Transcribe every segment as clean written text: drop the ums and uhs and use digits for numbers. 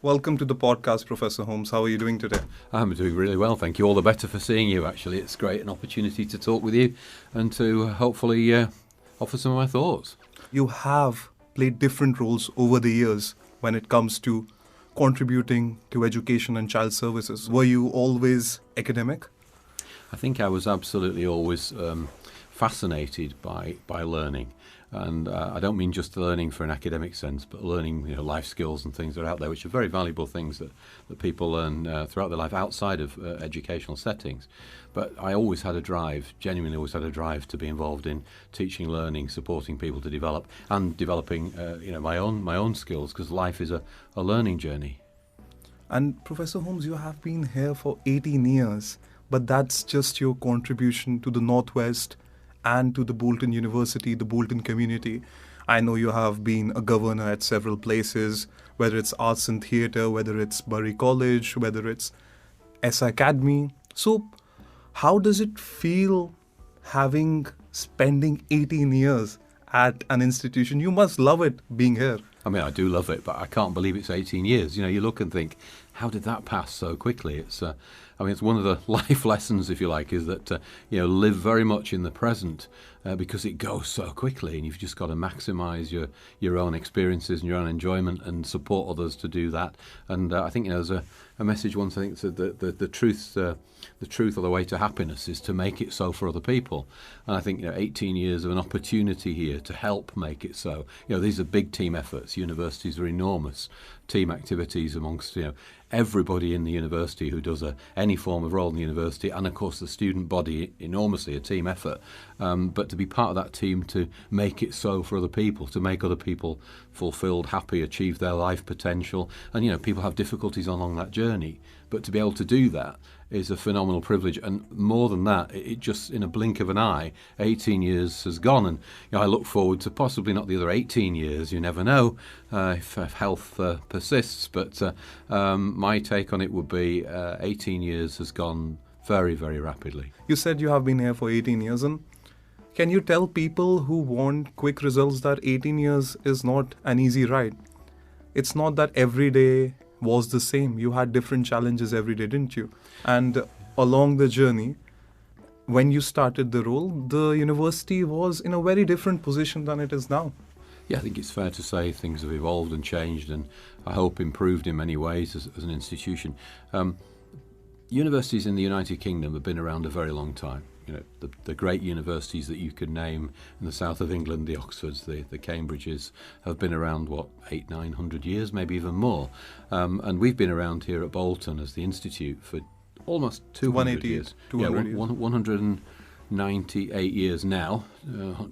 Welcome to the podcast, Professor Holmes. How are you doing today? I'm doing really well, thank you. All the better for seeing you, actually. It's great, an opportunity to talk with you and to hopefully offer some of my thoughts. You have played different roles over the years when it comes to contributing to education and child services. Were you always academic? I think I was absolutely always fascinated by learning. And I don't mean just learning for an academic sense, but learning life skills and things that are out there, which are very valuable things that people learn throughout their life outside of educational settings. But I always had a drive, genuinely always had a drive to be involved in teaching, learning, supporting people to develop, and developing my own skills, because life is a learning journey. And Professor Holmes, you have been here for 18 years, but that's just your contribution to the Northwest and to the Bolton University, the Bolton community. I know you have been a governor at several places, whether it's Arts and Theatre, whether it's Bury College, whether it's ESSA Academy. So how does it feel spending 18 years at an institution? You must love it being here. I mean, I do love it, but I can't believe it's 18 years. You look and think, how did that pass so quickly? It's one of the life lessons, if you like, is that, live very much in the present because it goes so quickly, and you've just got to maximise your own experiences and your own enjoyment and support others to do that. And I think, there's a message once, I think, said that the truth or the way to happiness is to make it so for other people. And I think 18 years of an opportunity here to help make it so. These are big team efforts. Universities are enormous team activities amongst everybody in the university who does any form of role in the university, and of course the student body, enormously a team effort. But to be part of that team, to make it so for other people, to make other people fulfilled, happy, achieve their life potential, and people have difficulties along that journey. But to be able to do that is a phenomenal privilege, and more than that, it just, in a blink of an eye, 18 years has gone, and I look forward to possibly not the other 18 years. You never know if health persists, but my take on it would be 18 years has gone very, very rapidly. You said you have been here for 18 years, and can you tell people who want quick results that 18 years is not an easy ride? It's not that every day was the same. You had different challenges every day, didn't you? And along the journey, when you started the role, the university was in a very different position than it is now. Yeah, I think it's fair to say things have evolved and changed, and I hope improved in many ways as an institution. Universities in the United Kingdom have been around a very long time. The great universities that you could name in the south of England, the Oxfords, the Cambridges, have been around, 800-900 years, maybe even more. And we've been around here at Bolton as the Institute for almost 200 years. 200 years. 198 years now,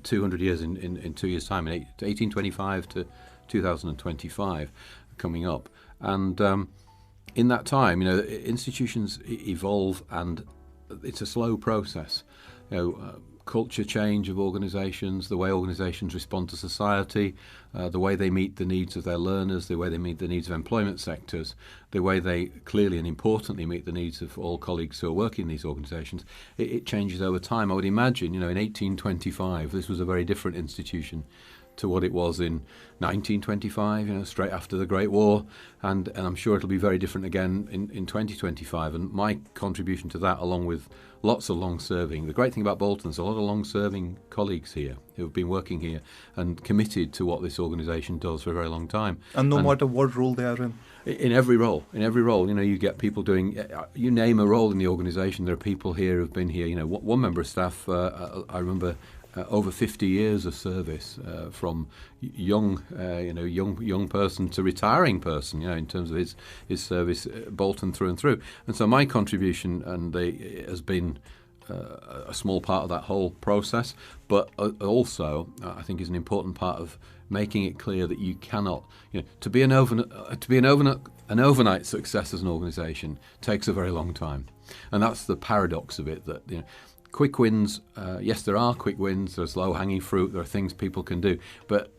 200 years in 2 years' time, 1825 to 2025 coming up. And in that time, institutions evolve, and it's a slow process. Culture change of organisations, the way organisations respond to society, the way they meet the needs of their learners, the way they meet the needs of employment sectors, the way they clearly and importantly meet the needs of all colleagues who are working in these organisations. It changes over time. I would imagine, in 1825, this was a very different institution to what it was in 1925, straight after the Great War, and I'm sure it'll be very different again in 2025. And my contribution to that, along with lots of long-serving, the great thing about Bolton, there's a lot of long-serving colleagues here who have been working here and committed to what this organisation does for a very long time. And no matter what role they are in? In every role, you get people doing, you name a role in the organisation, there are people here who've been here. One member of staff, I remember, over 50 years of service, from young person to retiring person, in terms of his service, Bolton through and through. And so my contribution has been a small part of that whole process, but also I think is an important part of making it clear that you cannot, to be an overnight success as an organisation takes a very long time, and that's the paradox of it. That quick wins, yes, there are quick wins. There's low-hanging fruit. There are things people can do, but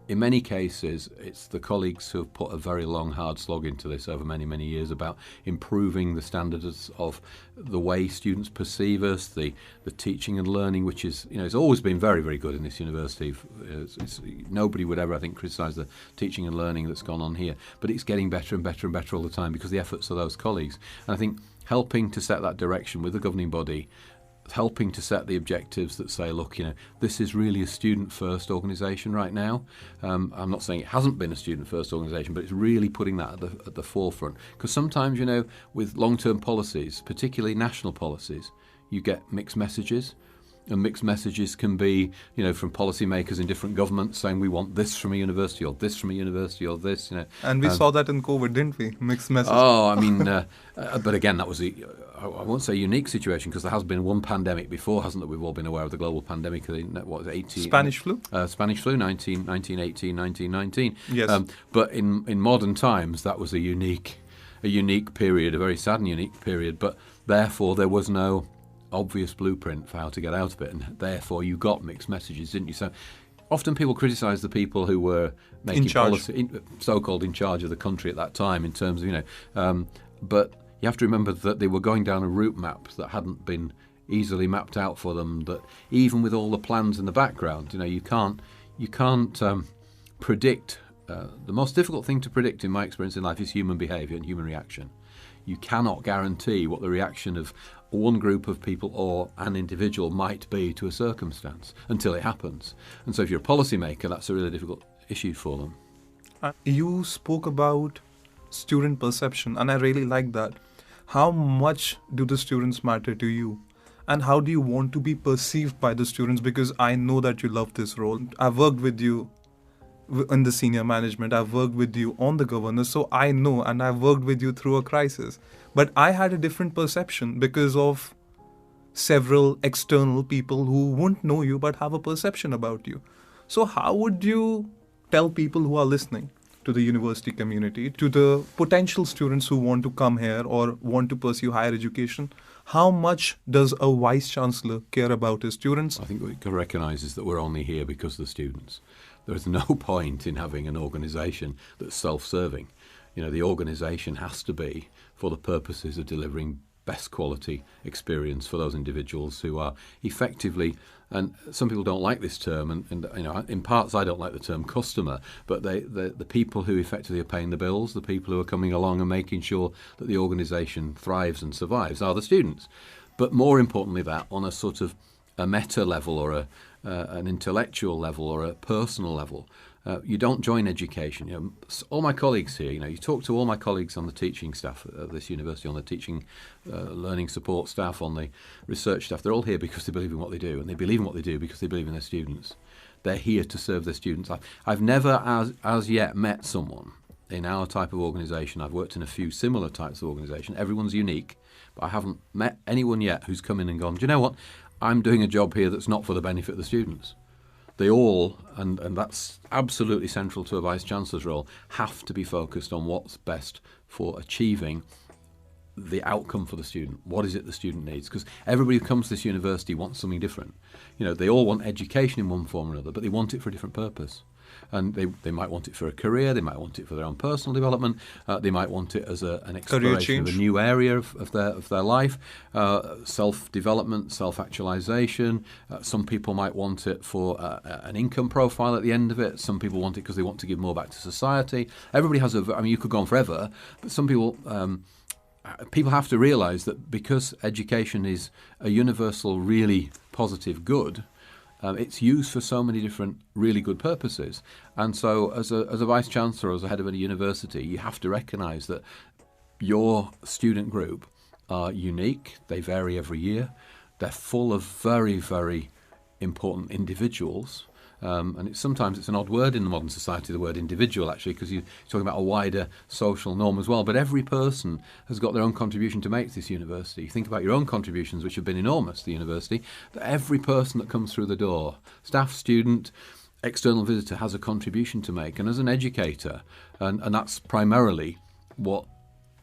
in many cases, it's the colleagues who have put a very long, hard slog into this over many, many years about improving the standards of the way students perceive us, the teaching and learning, which is, it's always been very, very good in this university. Nobody would ever, I think, criticise the teaching and learning that's gone on here, but it's getting better and better and better all the time because of the efforts of those colleagues. And I think helping to set that direction with the governing body, helping to set the objectives that say, look, this is really a student-first organisation right now. I'm not saying it hasn't been a student-first organisation, but it's really putting that at the forefront. Because sometimes, with long-term policies, particularly national policies, you get mixed messages. And mixed messages can be, from policymakers in different governments saying we want this from a university or this from a university or this, And we saw that in COVID, didn't we? Mixed messages. Oh, I mean, but again, that was I won't say unique situation because there has been one pandemic before, hasn't there? We've all been aware of the global pandemic of the 18... Spanish flu? Spanish flu, 1918, 1919. Yes. But in modern times, that was a unique period, a very sad and unique period, but therefore there was no obvious blueprint for how to get out of it, and therefore you got mixed messages, didn't you? So often people criticise the people who were making policy, so-called in charge of the country at that time, in terms of but you have to remember that they were going down a route map that hadn't been easily mapped out for them. That even with all the plans in the background, you can't predict. The most difficult thing to predict, in my experience in life, is human behaviour and human reaction. You cannot guarantee what the reaction of one group of people or an individual might be to a circumstance until it happens. And so if you're a policymaker, that's a really difficult issue for them. You spoke about student perception, and I really like that. How much do the students matter to you? And how do you want to be perceived by the students? Because I know that you love this role. I've worked with you in the senior management. I've worked with you on the governance, so I know, and I've worked with you through a crisis. But I had a different perception because of several external people who won't know you but have a perception about you. So how would you tell people who are listening to the university community, to the potential students who want to come here or want to pursue higher education, how much does a vice-chancellor care about his students? I think what you've got to recognise is that we're only here because of the students. There is no point in having an organisation that's self-serving. The organisation has to be for the purposes of delivering best quality experience for those individuals who are effectively, and some people don't like this term, and in parts I don't like the term customer, but the people who effectively are paying the bills, the people who are coming along and making sure that the organisation thrives and survives are the students. But more importantly, that on a sort of a meta level or an intellectual level or a personal level, you don't join education. All my colleagues here, you talk to all my colleagues on the teaching staff at this university, on the teaching, learning support staff, on the research staff. They're all here because they believe in what they do, and they believe in what they do because they believe in their students. They're here to serve their students. I've never as yet met someone in our type of organisation. I've worked in a few similar types of organisation. Everyone's unique, but I haven't met anyone yet who's come in and gone, do you know what? I'm doing a job here that's not for the benefit of the students. They all, and that's absolutely central to a Vice-Chancellor's role, have to be focused on what's best for achieving the outcome for the student. What is it the student needs? Because everybody who comes to this university wants something different. They all want education in one form or another, but they want it for a different purpose. And they might want it for a career, they might want it for their own personal development, they might want it as an exploration of a new area of their life, self-development, self-actualization. Some people might want it for an income profile at the end of it. Some people want it because they want to give more back to society. Everybody has you could go on forever, but some people... people have to realise that because education is a universal, really positive good, it's used for so many different really good purposes. And so as a Vice-Chancellor or as a head of a university, you have to recognise that your student group are unique. They vary every year. They're full of very, very important individuals. And sometimes it's an odd word in the modern society, the word individual, actually, because you're talking about a wider social norm as well. But every person has got their own contribution to make to this university. You think about your own contributions, which have been enormous to the university, that every person that comes through the door, staff, student, external visitor, has a contribution to make. And as an educator, and that's primarily what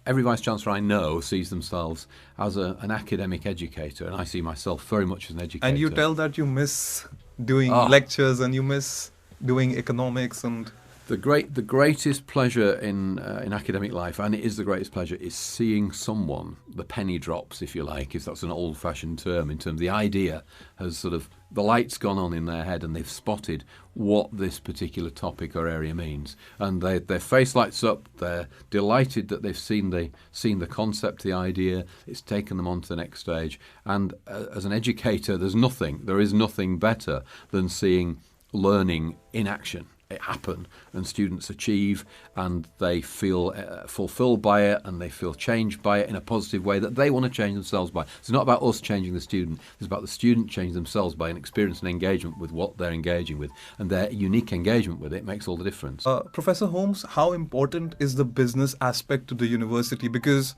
every Vice-Chancellor I know sees themselves as an academic educator, and I see myself very much as an educator. And you tell that you miss doing lectures and you miss doing economics and... The greatest pleasure in academic life, and it is the greatest pleasure, is seeing someone, the penny drops, if you like, if that's an old-fashioned term, in terms of the idea has sort of, the light's gone on in their head and they've spotted what this particular topic or area means. And their face lights up, they're delighted that they've seen the concept, the idea, it's taken them on to the next stage. And as an educator, there is nothing better than seeing learning in action. It happen and students achieve and they feel fulfilled by it and they feel changed by it in a positive way that they want to change themselves by. It's not about us changing the student, it's about the student changing themselves by an experience and engagement with what they're engaging with, and their unique engagement with it makes all the difference. Professor Holmes, how important is the business aspect to the university? Because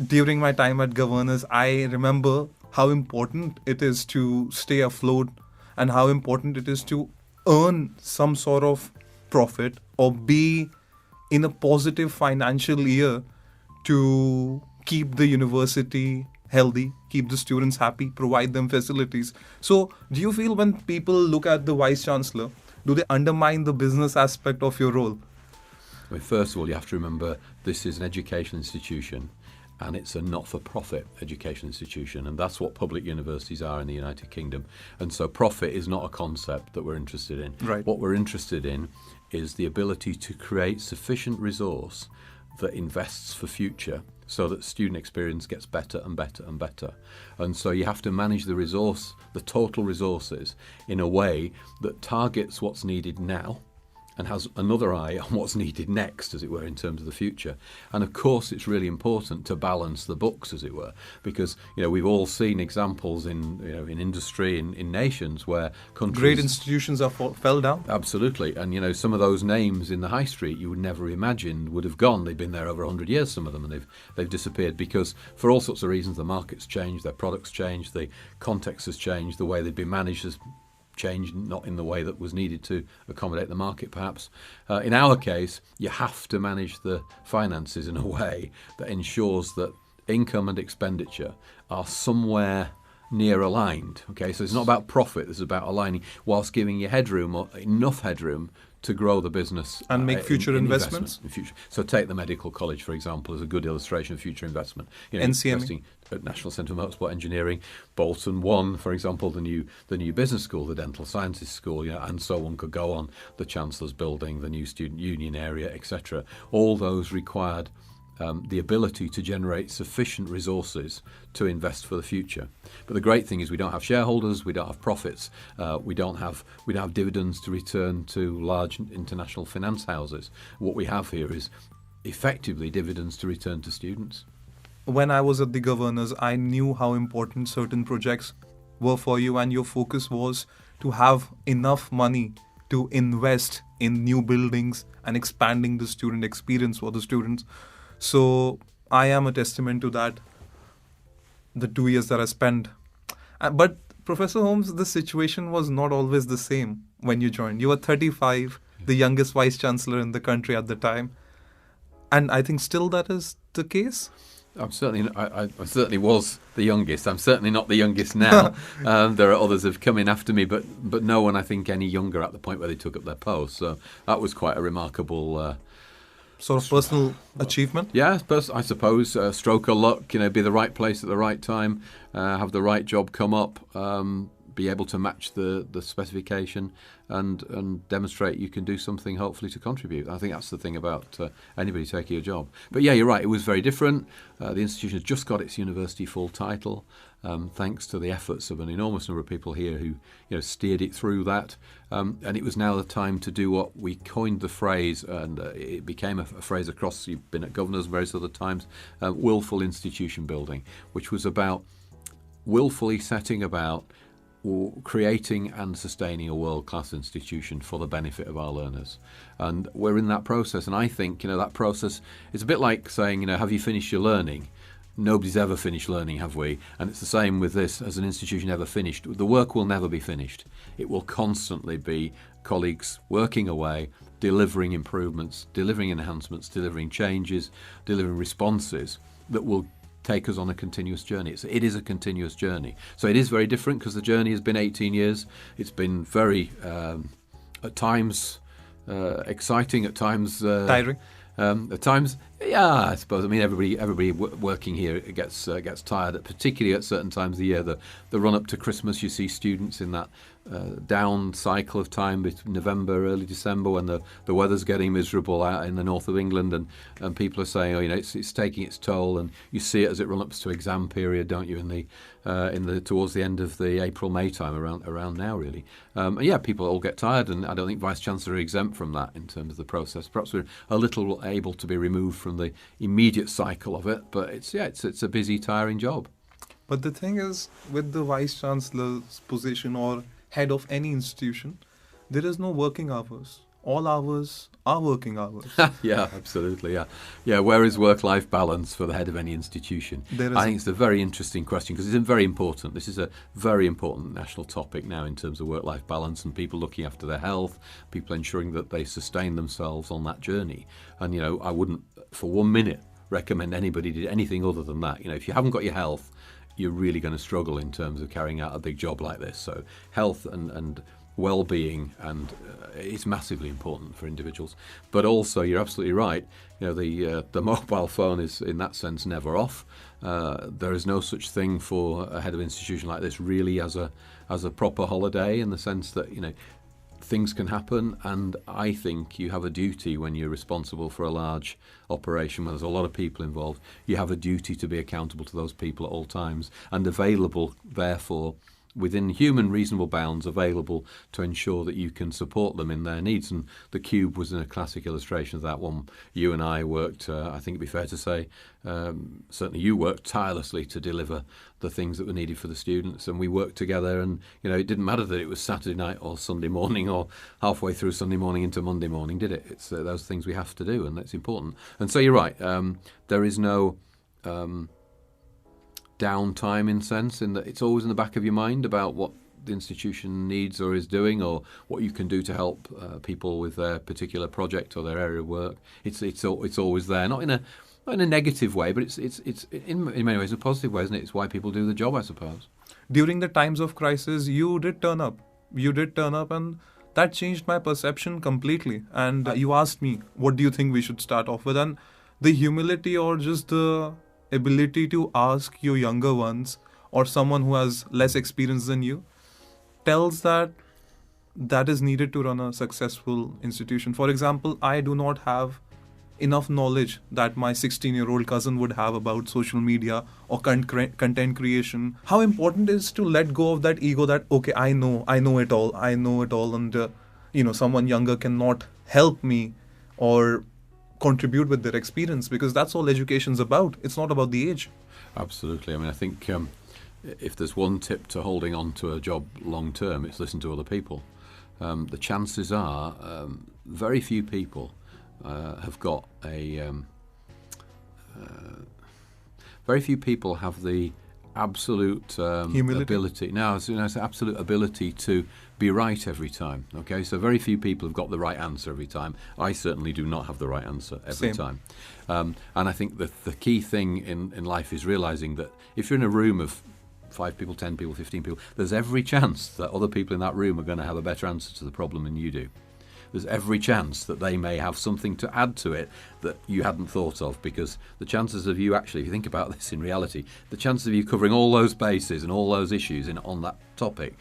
during my time at Governors, I remember how important it is to stay afloat and how important it is to earn some sort of profit or be in a positive financial year to keep the university healthy, keep the students happy, provide them facilities. So do you feel when people look at the Vice-Chancellor, do they undermine the business aspect of your role? I mean, first of all, you have to remember this is an education institution and it's a not-for-profit education institution, and that's what public universities are in the United Kingdom. And so profit is not a concept that we're interested in. Right. What we're interested in is the ability to create sufficient resource that invests for future so that student experience gets better and better and better. And so you have to manage the resource, the total resources, in a way that targets what's needed now and has another eye on what's needed next, as it were, in terms of the future. And of course, it's really important to balance the books, as it were, because we've all seen examples in industry, in nations where countries, great institutions are fell down. Absolutely, and some of those names in the high street you would never imagined would have gone. They've been there over 100 years, some of them, and they've disappeared because, for all sorts of reasons, the market's changed, their products changed, the context has changed, the way they've been managed has changed, not in the way that was needed to accommodate the market, perhaps. In our case, you have to manage the finances in a way that ensures that income and expenditure are somewhere near aligned. Okay, so it's not about profit, it's about aligning whilst giving you headroom, or enough headroom, to grow the business and make future investments. In future. So take the medical college, for example, as a good illustration of future investment. NCME. Investing at National Centre for Motorsport Engineering, Bolton One, for example, the new business school, the dental sciences school, and so on could go on. The Chancellor's building, the new student union area, etc. All those required the ability to generate sufficient resources to invest for the future. But the great thing is we don't have shareholders, we don't have profits, we don't have dividends to return to large international finance houses. What we have here is effectively dividends to return to students. When I was at the Governors, I knew how important certain projects were for you, and your focus was to have enough money to invest in new buildings and expanding the student experience for the students. So I am a testament to that, the 2 years that I spent. But Professor Holmes, the situation was not always the same when you joined. You were 35, the youngest Vice-Chancellor in the country at the time. And I think still that is the case. I certainly was the youngest. I'm certainly not the youngest now. There are others who have come in after me, but no one, I think, any younger at the point where they took up their post. So that was quite a remarkable sort of personal achievement? Yeah, I suppose. Stroke of luck, be the right place at the right time, have the right job come up, be able to match the specification and demonstrate you can do something, hopefully, to contribute. I think that's the thing about anybody taking a job. But yeah, you're right, it was very different. The institution has just got its university full title, thanks to the efforts of an enormous number of people here who steered it through that. And it was now the time to do what we coined the phrase, and it became a phrase across, you've been at Governors various other times, willful institution building, which was about willfully setting about creating and sustaining a world-class institution for the benefit of our learners. And we're in that process, and I think that process is a bit like saying, have you finished your learning? Nobody's ever finished learning, have we? And it's the same with this. As an institution ever finished, the work will never be finished. It will constantly be colleagues working away, delivering improvements, delivering enhancements, delivering changes, delivering responses that will take us on a continuous journey. It is a continuous journey. So it is very different because the journey has been 18 years. It's been very At times exciting, at times Tiring. At times, yeah, I suppose. I mean, everybody working here gets tired, particularly at certain times of the year. The run up to Christmas, you see students in that down cycle of time between November, early December, when the weather's getting miserable out in the north of England, and people are saying, oh, you know, it's taking its toll, and you see it as it runs up to exam period, don't you? In the towards the end of the April-May time, around now, really. And yeah, people all get tired, and I don't think Vice-Chancellor are exempt from that in terms of the process. Perhaps we're a little able to be removed from the immediate cycle of it, but it's a busy, tiring job. But the thing is, with the Vice-Chancellor's position or head of any institution, there is no working hours. All hours are working hours. Yeah, absolutely. Yeah. Where is work-life balance for the head of any institution? I think it's a very interesting question because it's very important. This is a very important national topic now in terms of work-life balance and people looking after their health, people ensuring that they sustain themselves on that journey. And, you know, I wouldn't for 1 minute recommend anybody do anything other than that. You know, if you haven't got your health, you're really going to struggle in terms of carrying out a big job like this. So health and well-being and it's massively important for individuals. But also, you're absolutely right. You know, the mobile phone is in that sense never off. There is no such thing for a head of institution like this really as a proper holiday, in the sense that, you know, things can happen, and I think you have a duty when you're responsible for a large operation where there's a lot of people involved. You have a duty to be accountable to those people at all times and available, therefore, within human reasonable bounds, available to ensure that you can support them in their needs. And the Cube was a classic illustration of that one. You and I worked, I think it'd be fair to say, certainly you worked tirelessly to deliver the things that were needed for the students, and we worked together, and, you know, it didn't matter that it was Saturday night or Sunday morning or halfway through Sunday morning into Monday morning, did it? It's those things we have to do, and that's important. And so you're right, there is no downtime in sense, in that it's always in the back of your mind about what the institution needs or is doing, or what you can do to help people with their particular project or their area of work. It's always there, not in a negative way, but it's in many ways a positive way, isn't it? It's why people do the job, I suppose. During the times of crisis, you did turn up, and that changed my perception completely. And you asked me, what do you think we should start off with? And the humility, or just the ability to ask your younger ones or someone who has less experience than you, tells that is needed to run a successful institution. For example, I do not have enough knowledge that my 16-year-old cousin would have about social media or content creation. How important it is to let go of that ego that, okay, I know it all, and someone younger cannot help me or contribute with their experience, because that's all education's about. It's not about the age. Absolutely. I mean, I think if there's one tip to holding on to a job long term, it's listen to other people. The chances are very few people have got very few people have the absolute ability. Now, it's absolute ability to be right every time. Okay, so very few people have got the right answer every time. I certainly do not have the right answer every time. And I think the key thing in life is realizing that if you're in a room of 5 people, 10 people, 15 people, there's every chance that other people in that room are going to have a better answer to the problem than you do. There's every chance that they may have something to add to it that you hadn't thought of, because the chances of you actually, if you think about this in reality, the chances of you covering all those bases and all those issues on that topic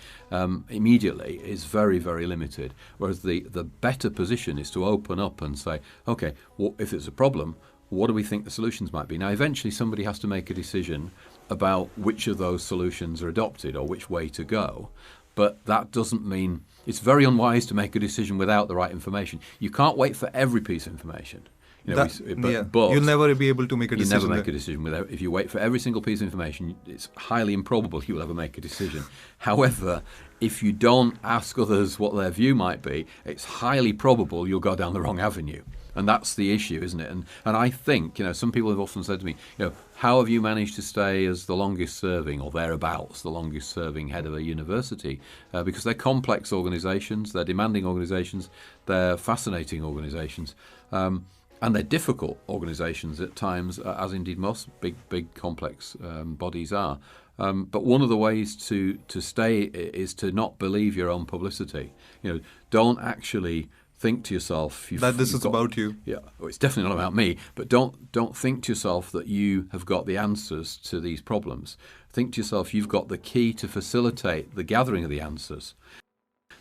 immediately is very, very limited. Whereas the better position is to open up and say, okay, well, if it's a problem, what do we think the solutions might be? Now, eventually somebody has to make a decision about which of those solutions are adopted or which way to go. But that doesn't mean it's very unwise to make a decision without the right information. You can't wait for every piece of information. But you'll never be able to make a decision. You never make a decision without. If you wait for every single piece of information, it's highly improbable you will ever make a decision. However, if you don't ask others what their view might be, it's highly probable you'll go down the wrong avenue. And that's the issue, isn't it? And I think, some people have often said to me, how have you managed to stay as the longest serving, or thereabouts, the longest serving head of a university? Because they're complex organisations, they're demanding organisations, they're fascinating organisations, and they're difficult organisations at times, as indeed most big complex bodies are. But one of the ways to stay is to not believe your own publicity. Don't actually think to yourself that this is about you. Yeah, well, it's definitely not about me. But don't think to yourself that you have got the answers to these problems. Think to yourself you've got the key to facilitate the gathering of the answers,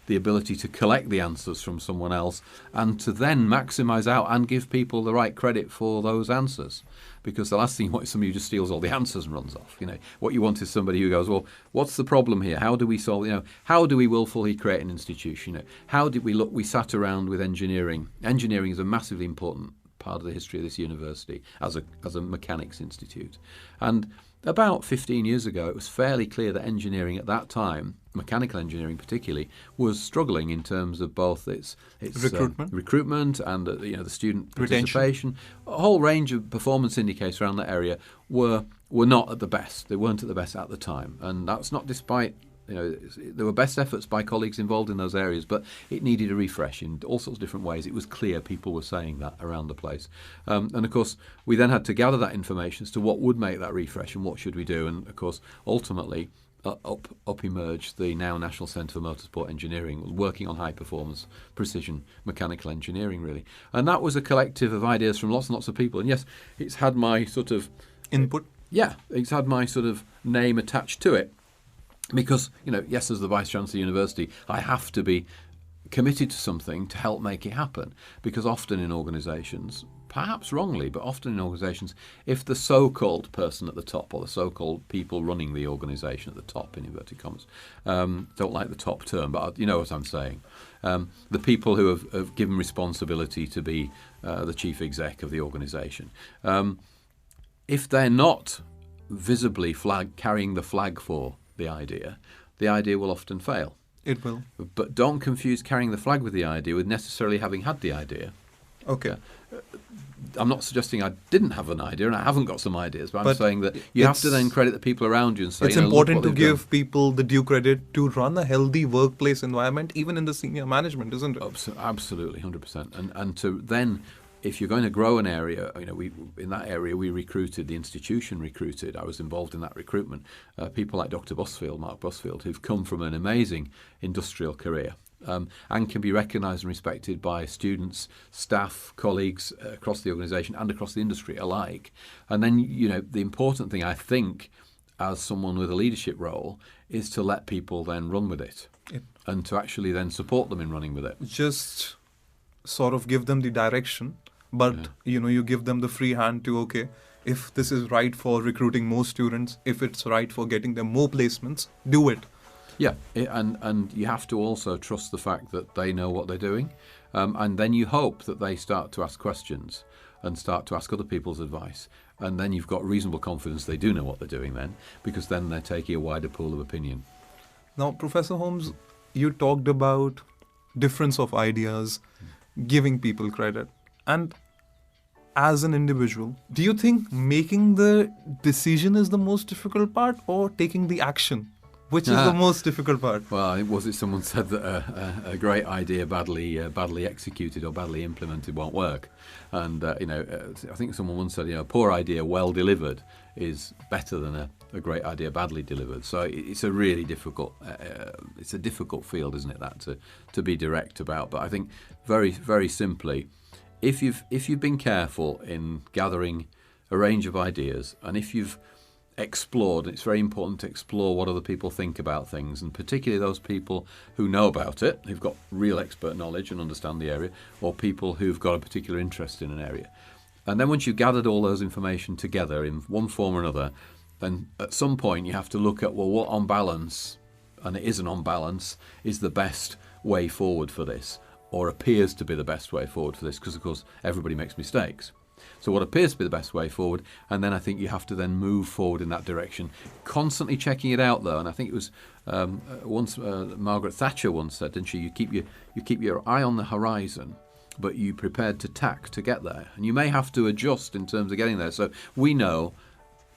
the ability to collect the answers from someone else, and to then maximise out and give people the right credit for those answers. Because the last thing you want is somebody who just steals all the answers and runs off. What you want is somebody who goes, well, what's the problem here? How do we solve? How do we willfully create an institution? How did we look? We sat around with engineering. Engineering is a massively important part of the history of this university as a mechanics institute, and about 15 years ago, it was fairly clear that engineering at that time, mechanical engineering particularly, was struggling in terms of both its recruitment and the student participation. A whole range of performance indicators around that area were not at the best. They weren't at the best at the time, and that's not despite. There were best efforts by colleagues involved in those areas, but it needed a refresh in all sorts of different ways. It was clear people were saying that around the place. And of course, we then had to gather that information as to what would make that refresh and what should we do. And of course, ultimately, up emerged the now National Centre for Motorsport Engineering, working on high performance, precision mechanical engineering, really. And that was a collective of ideas from lots and lots of people. And yes, it's had my sort of input. Yeah, it's had my sort of name attached to it. Because, yes, as the Vice-Chancellor of the University, I have to be committed to something to help make it happen. Because often in organisations, perhaps wrongly, but often in organisations, if the so-called person at the top or the so-called people running the organisation at the top, in inverted commas, don't like the top term, but you know what I'm saying, the people who have given responsibility to be the chief exec of the organisation, if they're not visibly carrying the flag for the idea will often fail. It will. But don't confuse carrying the flag with the idea with necessarily having had the idea. Okay. I'm not suggesting I didn't have an idea and I haven't got some ideas, but I'm saying that you have to then credit the people around you and say, it's important to give people the due credit to run a healthy workplace environment, even in the senior management, isn't it? Absolutely, 100%. And to then, if you're going to grow an area, in that area we recruited, the institution recruited, I was involved in that recruitment, people like Dr. Mark Busfield, who've come from an amazing industrial career and can be recognised and respected by students, staff, colleagues across the organisation and across the industry alike. And then, the important thing, I think, as someone with a leadership role, is to let people then run with it and to actually then support them in running with it. Just sort of give them the direction. But, you give them the free hand to, okay, if this is right for recruiting more students, if it's right for getting them more placements, do it. Yeah, and you have to also trust the fact that they know what they're doing. And then you hope that they start to ask questions and start to ask other people's advice. And then you've got reasonable confidence they do know what they're doing then, because then they're taking a wider pool of opinion. Now, Professor Holmes, you talked about difference of ideas, giving people credit. And as an individual, do you think making the decision is the most difficult part or taking the action? Which is the most difficult part? Well, was it someone said that a great idea badly executed or badly implemented won't work? And, I think someone once said, a poor idea well delivered is better than a great idea badly delivered. So it's a really difficult, it's a difficult field, isn't it, that to be direct about. But I think very, very simply, if you've been careful in gathering a range of ideas, and if you've explored, it's very important to explore what other people think about things, and particularly those people who know about it, who've got real expert knowledge and understand the area, or people who've got a particular interest in an area. And then once you've gathered all those information together in one form or another, then at some point you have to look at, well, what on balance, and it isn't on balance, is the best way forward for this, or appears to be the best way forward for this, because of course everybody makes mistakes. So what appears to be the best way forward, and then I think you have to then move forward in that direction, constantly checking it out though. And I think it was once Margaret Thatcher once said, didn't she, you keep your eye on the horizon, but you prepared to tack to get there. And you may have to adjust in terms of getting there. So we know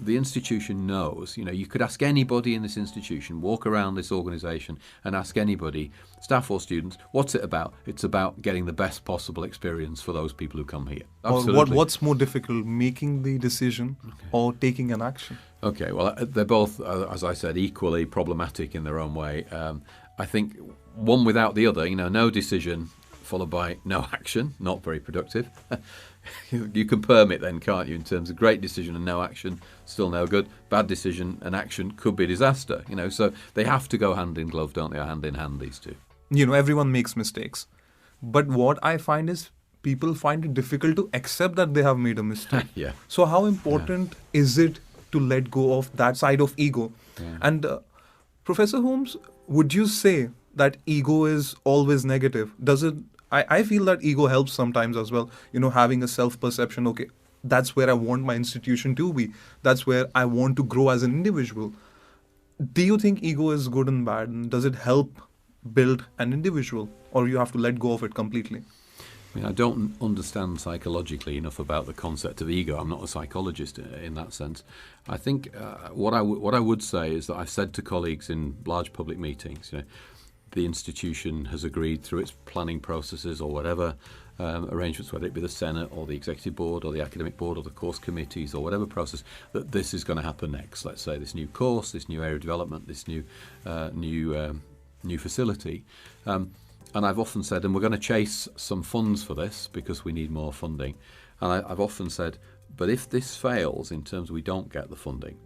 the institution knows. You could ask anybody in this institution, walk around this organisation and ask anybody, staff or students, what's it about? It's about getting the best possible experience for those people who come here. Absolutely. Or what's more difficult, making the decision or taking an action? Okay, well, they're both, as I said, equally problematic in their own way. I think one without the other, no decision followed by no action, not very productive. You can permit then, can't you, in terms of great decision and no action, still no good. Bad decision and action could be disaster, So they have to go hand in glove, don't they, or hand in hand, these two. Everyone makes mistakes. But what I find is people find it difficult to accept that they have made a mistake. Yeah. So how important is it to let go of that side of ego? Yeah. And Professor Holmes, would you say that ego is always negative? Does it? I feel that ego helps sometimes as well. Having a self-perception, okay, that's where I want my institution to be. That's where I want to grow as an individual. Do you think ego is good and bad? And does it help build an individual? Or you have to let go of it completely? I don't understand psychologically enough about the concept of ego. I'm not a psychologist in that sense. I think what I would say is that I've said to colleagues in large public meetings, the institution has agreed through its planning processes or whatever arrangements, whether it be the Senate or the Executive Board or the Academic Board or the course committees or whatever process, that this is going to happen next. Let's say this new course, this new area of development, this new facility. And I've often said, and we're going to chase some funds for this because we need more funding. And I've often said, but if this fails in terms of we don't get the funding,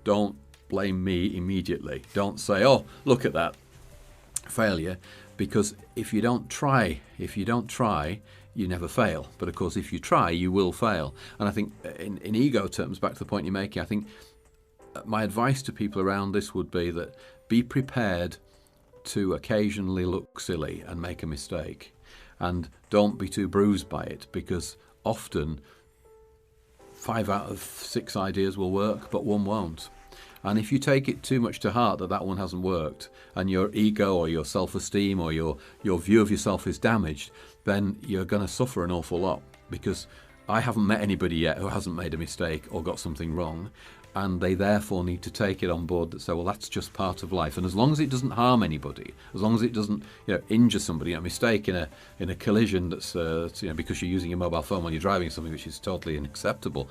don't blame me immediately. Don't say, oh, look at that failure, because if you don't try, you never fail. But of course, if you try, you will fail. And I think in ego terms, back to the point you're making, I think my advice to people around this would be that be prepared to occasionally look silly and make a mistake, and don't be too bruised by it, because often 5 out of 6 ideas will work, but one won't. And if you take it too much to heart that one hasn't worked, and your ego or your self-esteem or your view of yourself is damaged, then you're going to suffer an awful lot, because I haven't met anybody yet who hasn't made a mistake or got something wrong, and they therefore need to take it on board that say, well, that's just part of life. And as long as it doesn't harm anybody, as long as it doesn't injure somebody, a mistake in a collision that's because you're using your mobile phone when you're driving something, which is totally unacceptable,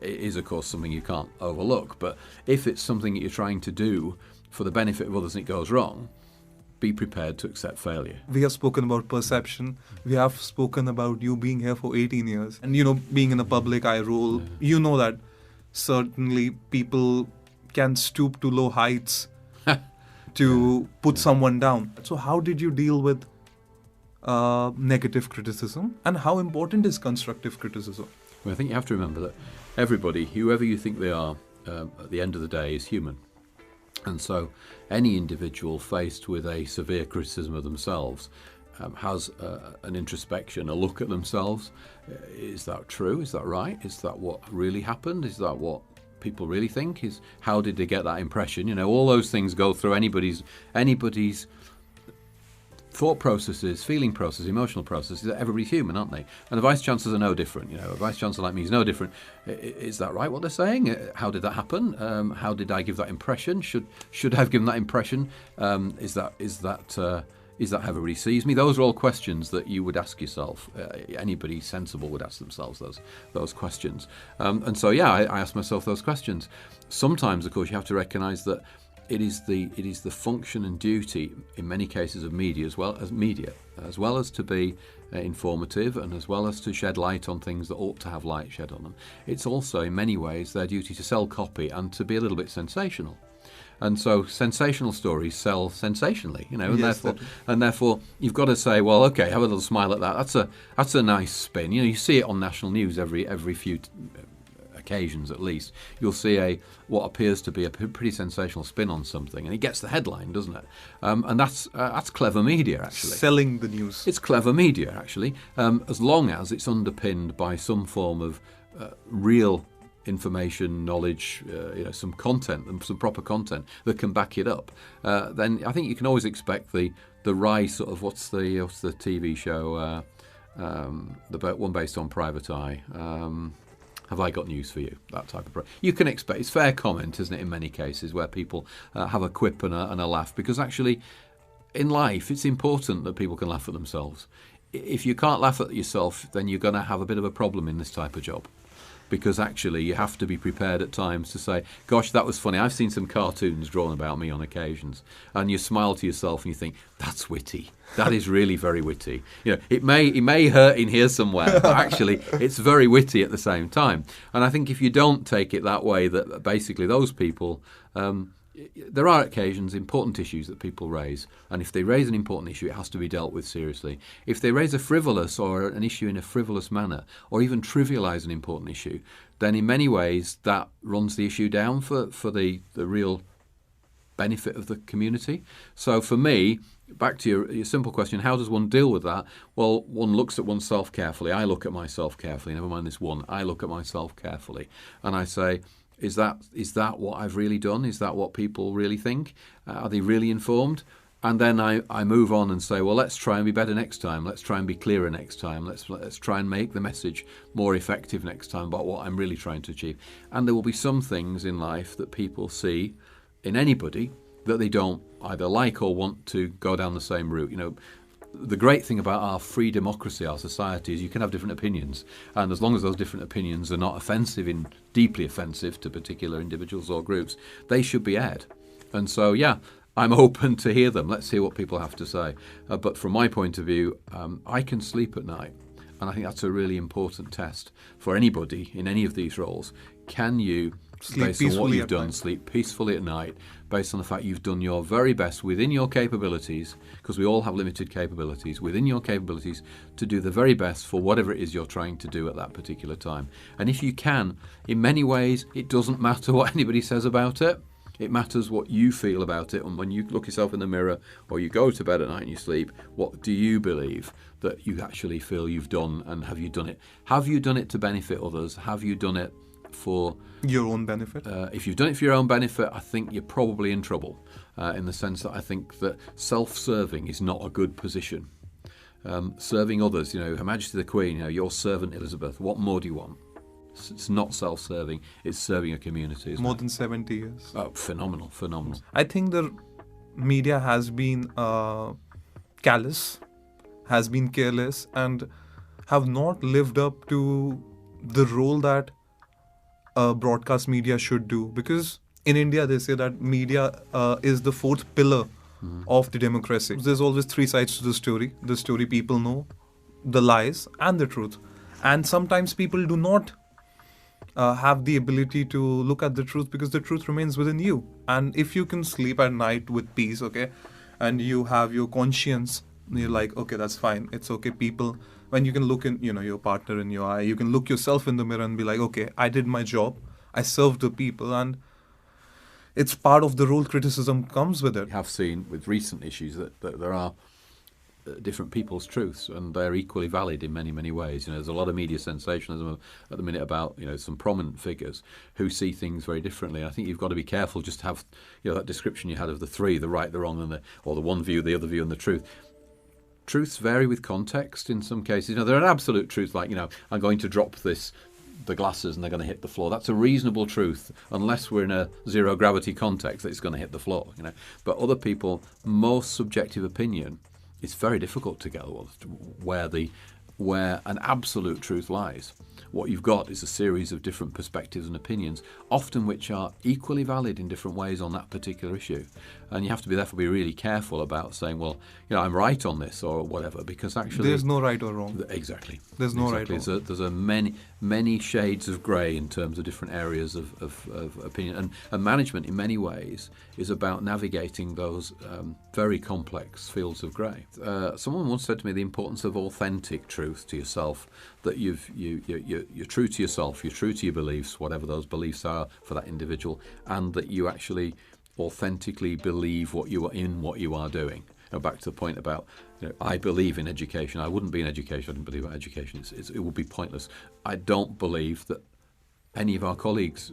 is of course something you can't overlook. But if it's something that you're trying to do for the benefit of others and it goes wrong, be prepared to accept failure. We have spoken about perception. We have spoken about you being here for 18 years. And, being in a public eye role, that certainly people can stoop to low heights to put someone down. So how did you deal with negative criticism? And how important is constructive criticism? Well, I think you have to remember that everybody, whoever you think they are, at the end of the day is human. And so any individual faced with a severe criticism of themselves has an introspection, a look at themselves. Is that true? Is that right? Is that what really happened? Is that what people really think? How did they get that impression? All those things go through anybody's thought processes, feeling processes, emotional processes. Everybody's human, aren't they? And the Vice-Chancellors are no different. A Vice-Chancellor like me is no different. Is that right, what they're saying? How did that happen? How did I give that impression? Should I have given that impression? Is that how everybody sees me? Those are all questions that you would ask yourself. Anybody sensible would ask themselves those questions. And so, I ask myself those questions. Sometimes, of course, you have to recognise that it is the function and duty, in many cases, of media, as well as to be informative and as well as to shed light on things that ought to have light shed on them. It's also, in many ways, their duty to sell copy and to be a little bit sensational. And so sensational stories sell sensationally, and therefore you've got to say, well, okay, have a little smile at that. That's a nice spin. You see it on national news every few occasions at least. You'll see what appears to be a pretty sensational spin on something, and it gets the headline, doesn't it? And that's clever media, actually. Selling the news. It's clever media, actually, as long as it's underpinned by some form of real information, knowledge, some content, and some proper content that can back it up. Then I think you can always expect the rise sort of what's the TV show, the one based on Private Eye. have I got news for you? That type of you can expect. It's fair comment, isn't it, in many cases where people have a quip and a laugh, because actually in life it's important that people can laugh at themselves. If you can't laugh at yourself, then you're going to have a bit of a problem in this type of job. Because actually you have to be prepared at times to say, gosh, that was funny. I've seen some cartoons drawn about me on occasions. And you smile to yourself and you think, that's witty. That is really very witty. You know, it may hurt in here somewhere, but actually it's very witty at the same time. And I think if you don't take it that way, that basically those people, there are occasions, important issues that people raise, and if they raise an important issue, it has to be dealt with seriously. If they raise a frivolous or an issue in a frivolous manner, or even trivialise an important issue, then in many ways that runs the issue down for the real benefit of the community. So for me, back to your simple question, how does one deal with that? Well, one looks at oneself carefully. I look at myself carefully. Never mind this one. I look at myself carefully, and I say, Is that what I've really done? Is that what people really think? Are they really informed? And then I move on and say, well, let's try and be better next time. Let's try and be clearer next time. Let's try and make the message more effective next time about what I'm really trying to achieve. And there will be some things in life that people see in anybody that they don't either like or want to go down the same route. You know, the great thing about our free democracy, our society, is you can have different opinions, and as long as those different opinions are not deeply offensive to particular individuals or groups, they should be aired. And so, yeah, I'm open to hear them. Let's hear what people have to say. But from my point of view, I can sleep at night, and I think that's a really important test for anybody in any of these roles. Can you, based on what you've done, sleep peacefully at night, based on the fact you've done your very best within your capabilities, because we all have limited capabilities, within your capabilities to do the very best for whatever it is you're trying to do at that particular time. And if you can, in many ways, it doesn't matter what anybody says about it. It matters what you feel about it. And when you look yourself in the mirror or you go to bed at night and you sleep, what do you believe that you actually feel you've done, and have you done it? Have you done it to benefit others? Have you done it for your own benefit? If you've done it for your own benefit, I think you're probably in trouble, in the sense that I think that self-serving is not a good position. Serving others, you know, Her Majesty the Queen, you know, your servant Elizabeth, what more do you want? It's not self-serving, it's serving a community. More than 70 years. Oh, phenomenal. I think the media has been callous, has been careless, and have not lived up to the role that broadcast media should do. Because in India, they say that media is the fourth pillar of the democracy. There's always three sides to the story. The story people know, the lies, and the truth. And sometimes people do not have the ability to look at the truth, because the truth remains within you. And if you can sleep at night with peace, okay, and you have your conscience, you're like, okay, that's fine, it's okay. People, when you can look in, you know, your partner in your eye, you can look yourself in the mirror and be like, okay, I did my job, I served the people, and it's part of the role. Criticism comes with it. We have seen with recent issues that there are different people's truths, and they're equally valid in many ways. You know, there's a lot of media sensationalism at the minute about, you know, some prominent figures who see things very differently. I think you've got to be careful just to have, you know, that description you had of the three, the right, the wrong, and or the one view, the other view, and the truth. Truths vary with context in some cases. You know, there are absolute truths like, you know, I'm going to drop the glasses and they're going to hit the floor. That's a reasonable truth, unless we're in a zero gravity context that it's going to hit the floor. You know, but other people, most subjective opinion, it's very difficult to get where an absolute truth lies. What you've got is a series of different perspectives and opinions, often which are equally valid in different ways on that particular issue. And you have to therefore be really careful about saying, well, you know, I'm right on this or whatever, because actually there's no right or wrong. Exactly. There's no right or wrong. There's many shades of grey in terms of different areas of opinion. And management, in many ways, is about navigating those very complex fields of grey. Someone once said to me the importance of authentic truth to yourself, that you're true to yourself, you're true to your beliefs, whatever those beliefs are for that individual, and that you actually authentically believe what you are doing. You know, back to the point about, you know, I believe in education. I wouldn't be in education. I didn't believe in education. It would be pointless. I don't believe that any of our colleagues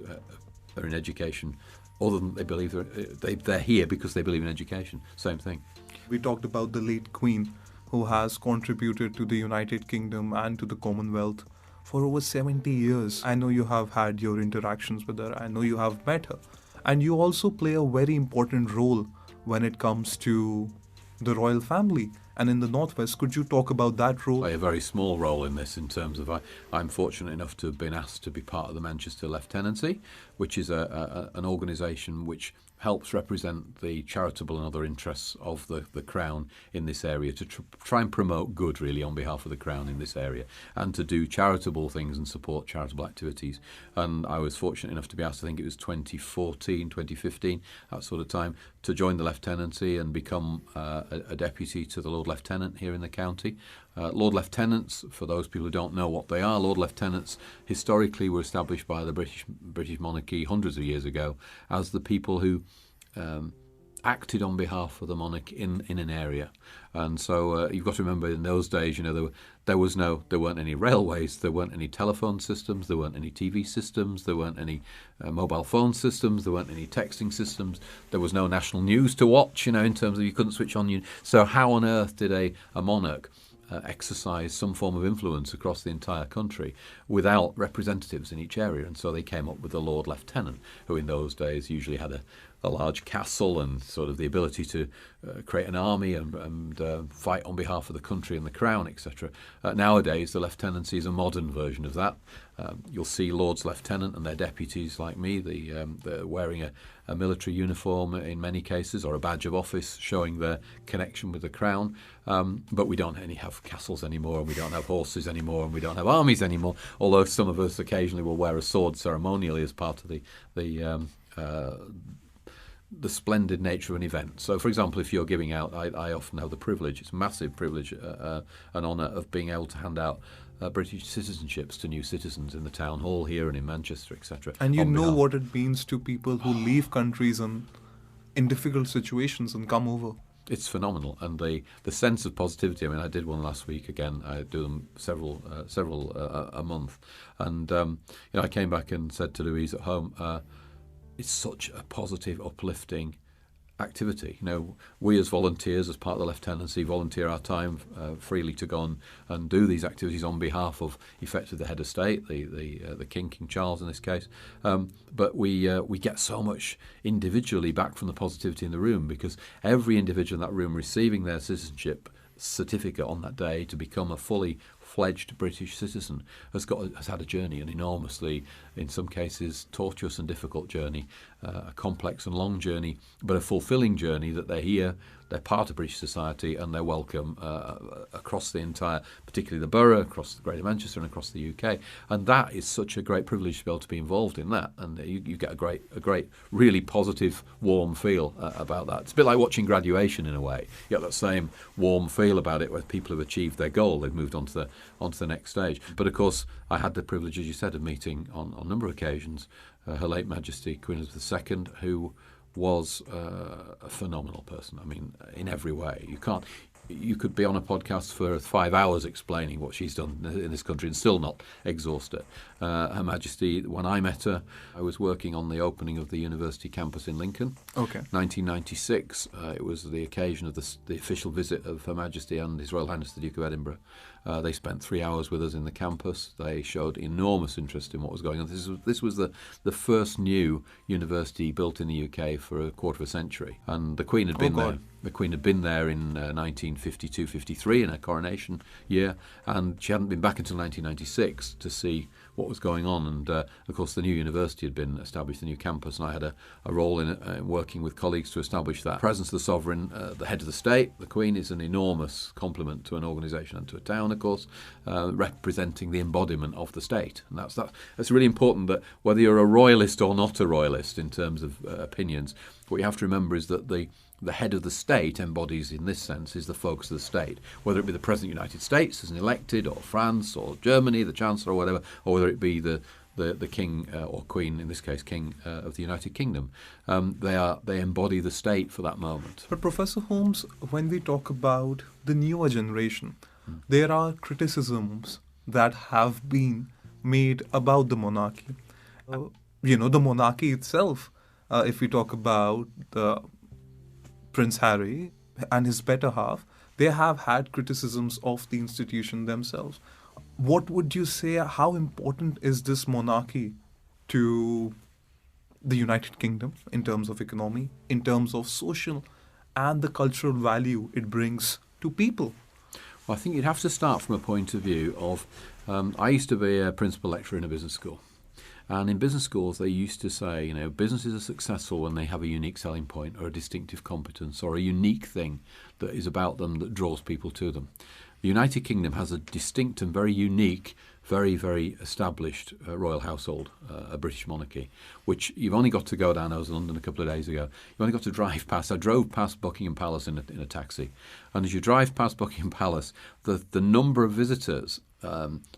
are in education, other than they believe they're here because they believe in education. Same thing. We talked about the late Queen, who has contributed to the United Kingdom and to the Commonwealth for over 70 years. I know you have had your interactions with her. I know you have met her. And you also play a very important role when it comes to the royal family. And in the Northwest, could you talk about that role? Play a very small role in this in terms of I'm fortunate enough to have been asked to be part of the Manchester Lieutenancy, which is an organisation which helps represent the charitable and other interests of the Crown in this area, to try and promote good, really, on behalf of the Crown in this area, and to do charitable things and support charitable activities. And I was fortunate enough to be asked, I think it was 2014, 2015, that sort of time, to join the Lieutenancy and become a deputy to the Lord Lieutenant here in the county. Lord Lieutenants, for those people who don't know what they are, Lord Lieutenants historically were established by the British monarchy hundreds of years ago as the people who acted on behalf of the monarch in an area. And so you've got to remember, in those days, there weren't any railways, there weren't any telephone systems, there weren't any TV systems, there weren't any mobile phone systems, there weren't any texting systems, there was no national news to watch, in terms of you couldn't switch on. So how on earth did a monarch exercise some form of influence across the entire country without representatives in each area? And so they came up with the Lord Lieutenant, who in those days usually had a large castle and sort of the ability to create an army and fight on behalf of the country and the Crown, etc. Nowadays, the Lieutenancy is a modern version of that. You'll see Lords Lieutenant and their deputies like me, they're wearing a military uniform in many cases, or a badge of office showing their connection with the Crown. But we don't have castles anymore, and we don't have horses anymore, and we don't have armies anymore, although some of us occasionally will wear a sword ceremonially as part of the splendid nature of an event. So, for example, if you're giving out, I often have the privilege, it's a massive privilege, an honour of being able to hand out British citizenships to new citizens in the town hall here and in Manchester, etc. And you know what it means to people who leave countries in difficult situations and come over. It's phenomenal, and the sense of positivity. I mean, I did one last week again. I do them several a month, and I came back and said to Louise at home, it's such a positive, uplifting activity. We as volunteers, as part of the Lieutenancy, volunteer our time freely to go and do these activities on behalf of, effectively, the head of state, the King Charles in this case. But we get so much individually back from the positivity in the room, because every individual in that room receiving their citizenship certificate on that day to become a fully fledged British citizen has had a journey, an enormously, in some cases, tortuous and difficult journey, a complex and long journey, but a fulfilling journey, that they're here, they're part of British society, and they're welcome across the entire, particularly the borough, across the Greater Manchester and across the UK. And that is such a great privilege to be able to be involved in that. And you get a great, really positive, warm feel about that. It's a bit like watching graduation in a way. You get that same warm feel about it, where people have achieved their goal, they've moved on to the next stage. But of course, I had the privilege, as you said, of meeting on a number of occasions Her late Majesty Queen Elizabeth II, who was a phenomenal person. I mean, in every way. You could be on a podcast for 5 hours explaining what she's done in this country and still not exhaust it. Her Majesty, when I met her, I was working on the opening of the university campus in Lincoln. Okay. 1996. It was the occasion of the official visit of Her Majesty and His Royal Highness the Duke of Edinburgh. They spent 3 hours with us in the campus. They showed enormous interest in what was going on. This was the first new university built in the UK for a quarter of a century, and the Queen had been there. The Queen had been there in 1952-53 in her coronation year, and she hadn't been back until 1996 to see what was going on. And of course, the new university had been established, the new campus, and I had a role in working with colleagues to establish that. The presence of the sovereign, the head of the state, the Queen, is an enormous compliment to an organisation and to a town, of course, representing the embodiment of the state. And that's really important, that whether you're a royalist or not a royalist in terms of opinions, what you have to remember is that the head of the state embodies, in this sense, is the focus of the state, whether it be the President of the United States as an elected, or France, or Germany, the Chancellor, or whatever, or whether it be the King or Queen, in this case King of the United Kingdom. They embody the state for that moment. But Professor Holmes, when we talk about the newer generation, there are criticisms that have been made about the monarchy. The monarchy itself, if we talk about Prince Harry and his better half, they have had criticisms of the institution themselves. What would you say, how important is this monarchy to the United Kingdom in terms of economy, in terms of social and the cultural value it brings to people? Well, I think you'd have to start from a point of view of, I used to be a principal lecturer in a business school. And in business schools, they used to say, businesses are successful when they have a unique selling point or a distinctive competence or a unique thing that is about them that draws people to them. The United Kingdom has a distinct and very unique, very, very established royal household, a British monarchy, which you've only got to go down. I was in London a couple of days ago. You've only got to drive past. I drove past Buckingham Palace in a taxi. And as you drive past Buckingham Palace, the number of visitors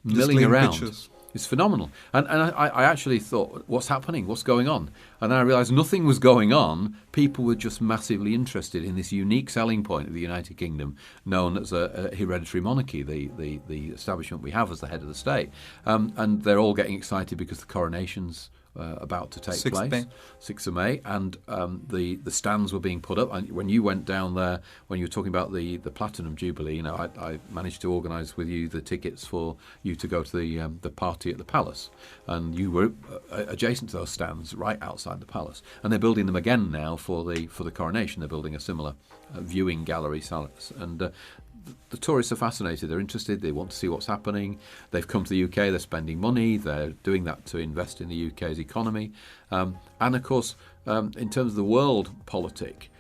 milling around Pictures. is phenomenal. And I actually thought, what's happening? What's going on? And then I realised nothing was going on. People were just massively interested in this unique selling point of the United Kingdom, known as a hereditary monarchy, the establishment we have as the head of the state. And they're all getting excited because the coronation's about to take 6th place, May. 6th of May, and the stands were being put up. And when you went down there, when you were talking about the Platinum Jubilee, I managed to organise with you the tickets for you to go to the party at the Palace, and you were adjacent to those stands right outside the Palace. And they're building them again now for the coronation. They're building a similar viewing gallery, and the tourists are fascinated. They're interested. They want to see what's happening. They've come to the UK. They're spending money. They're doing that to invest in the UK's economy. And of course, in terms of the world politic,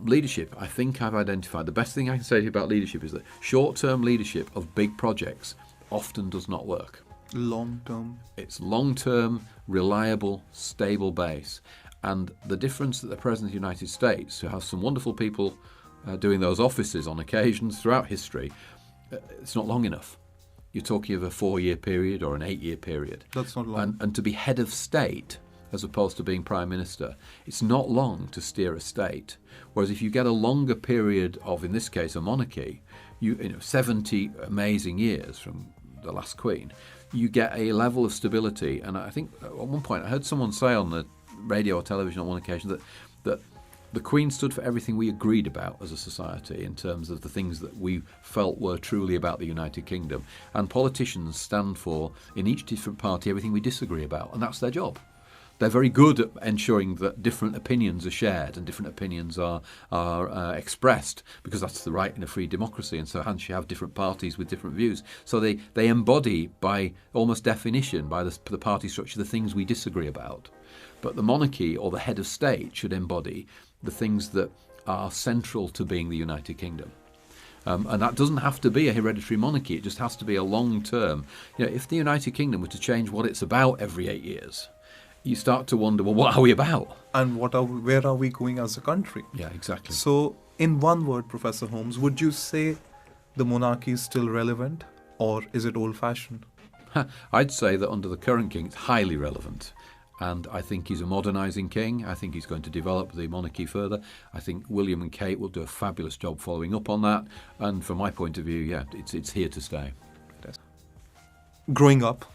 leadership, I think I've identified. The best thing I can say to you about leadership is that short-term leadership of big projects often does not work. Long-term. It's long-term, reliable, stable base. And the difference that the President of the United States, who has some wonderful people doing those offices on occasions throughout history, it's not long enough. You're talking of a 4-year period or an 8-year period. That's not long. And to be head of state, as opposed to being prime minister, it's not long to steer a state. Whereas if you get a longer period of, in this case, a monarchy, 70 amazing years from the last queen, you get a level of stability. And I think at one point I heard someone say on the radio or television on one occasion that the Queen stood for everything we agreed about as a society in terms of the things that we felt were truly about the United Kingdom. And politicians stand for, in each different party, everything we disagree about. And that's their job. They're very good at ensuring that different opinions are shared and different opinions are expressed, because that's the right in a free democracy. And so hence you have different parties with different views. So they embody, by almost definition, by the party structure, the things we disagree about. But the monarchy or the head of state should embody the things that are central to being the United Kingdom. And that doesn't have to be a hereditary monarchy. It just has to be a long-term. If the United Kingdom were to change what it's about every 8 years, you start to wonder, well, what are we about? And where are we going as a country? Yeah, exactly. So, in one word, Professor Holmes, would you say the monarchy is still relevant, or is it old-fashioned? I'd say that under the current king, it's highly relevant. And I think he's a modernising king. I think he's going to develop the monarchy further. I think William and Kate will do a fabulous job following up on that. And from my point of view, yeah, it's here to stay. Growing up,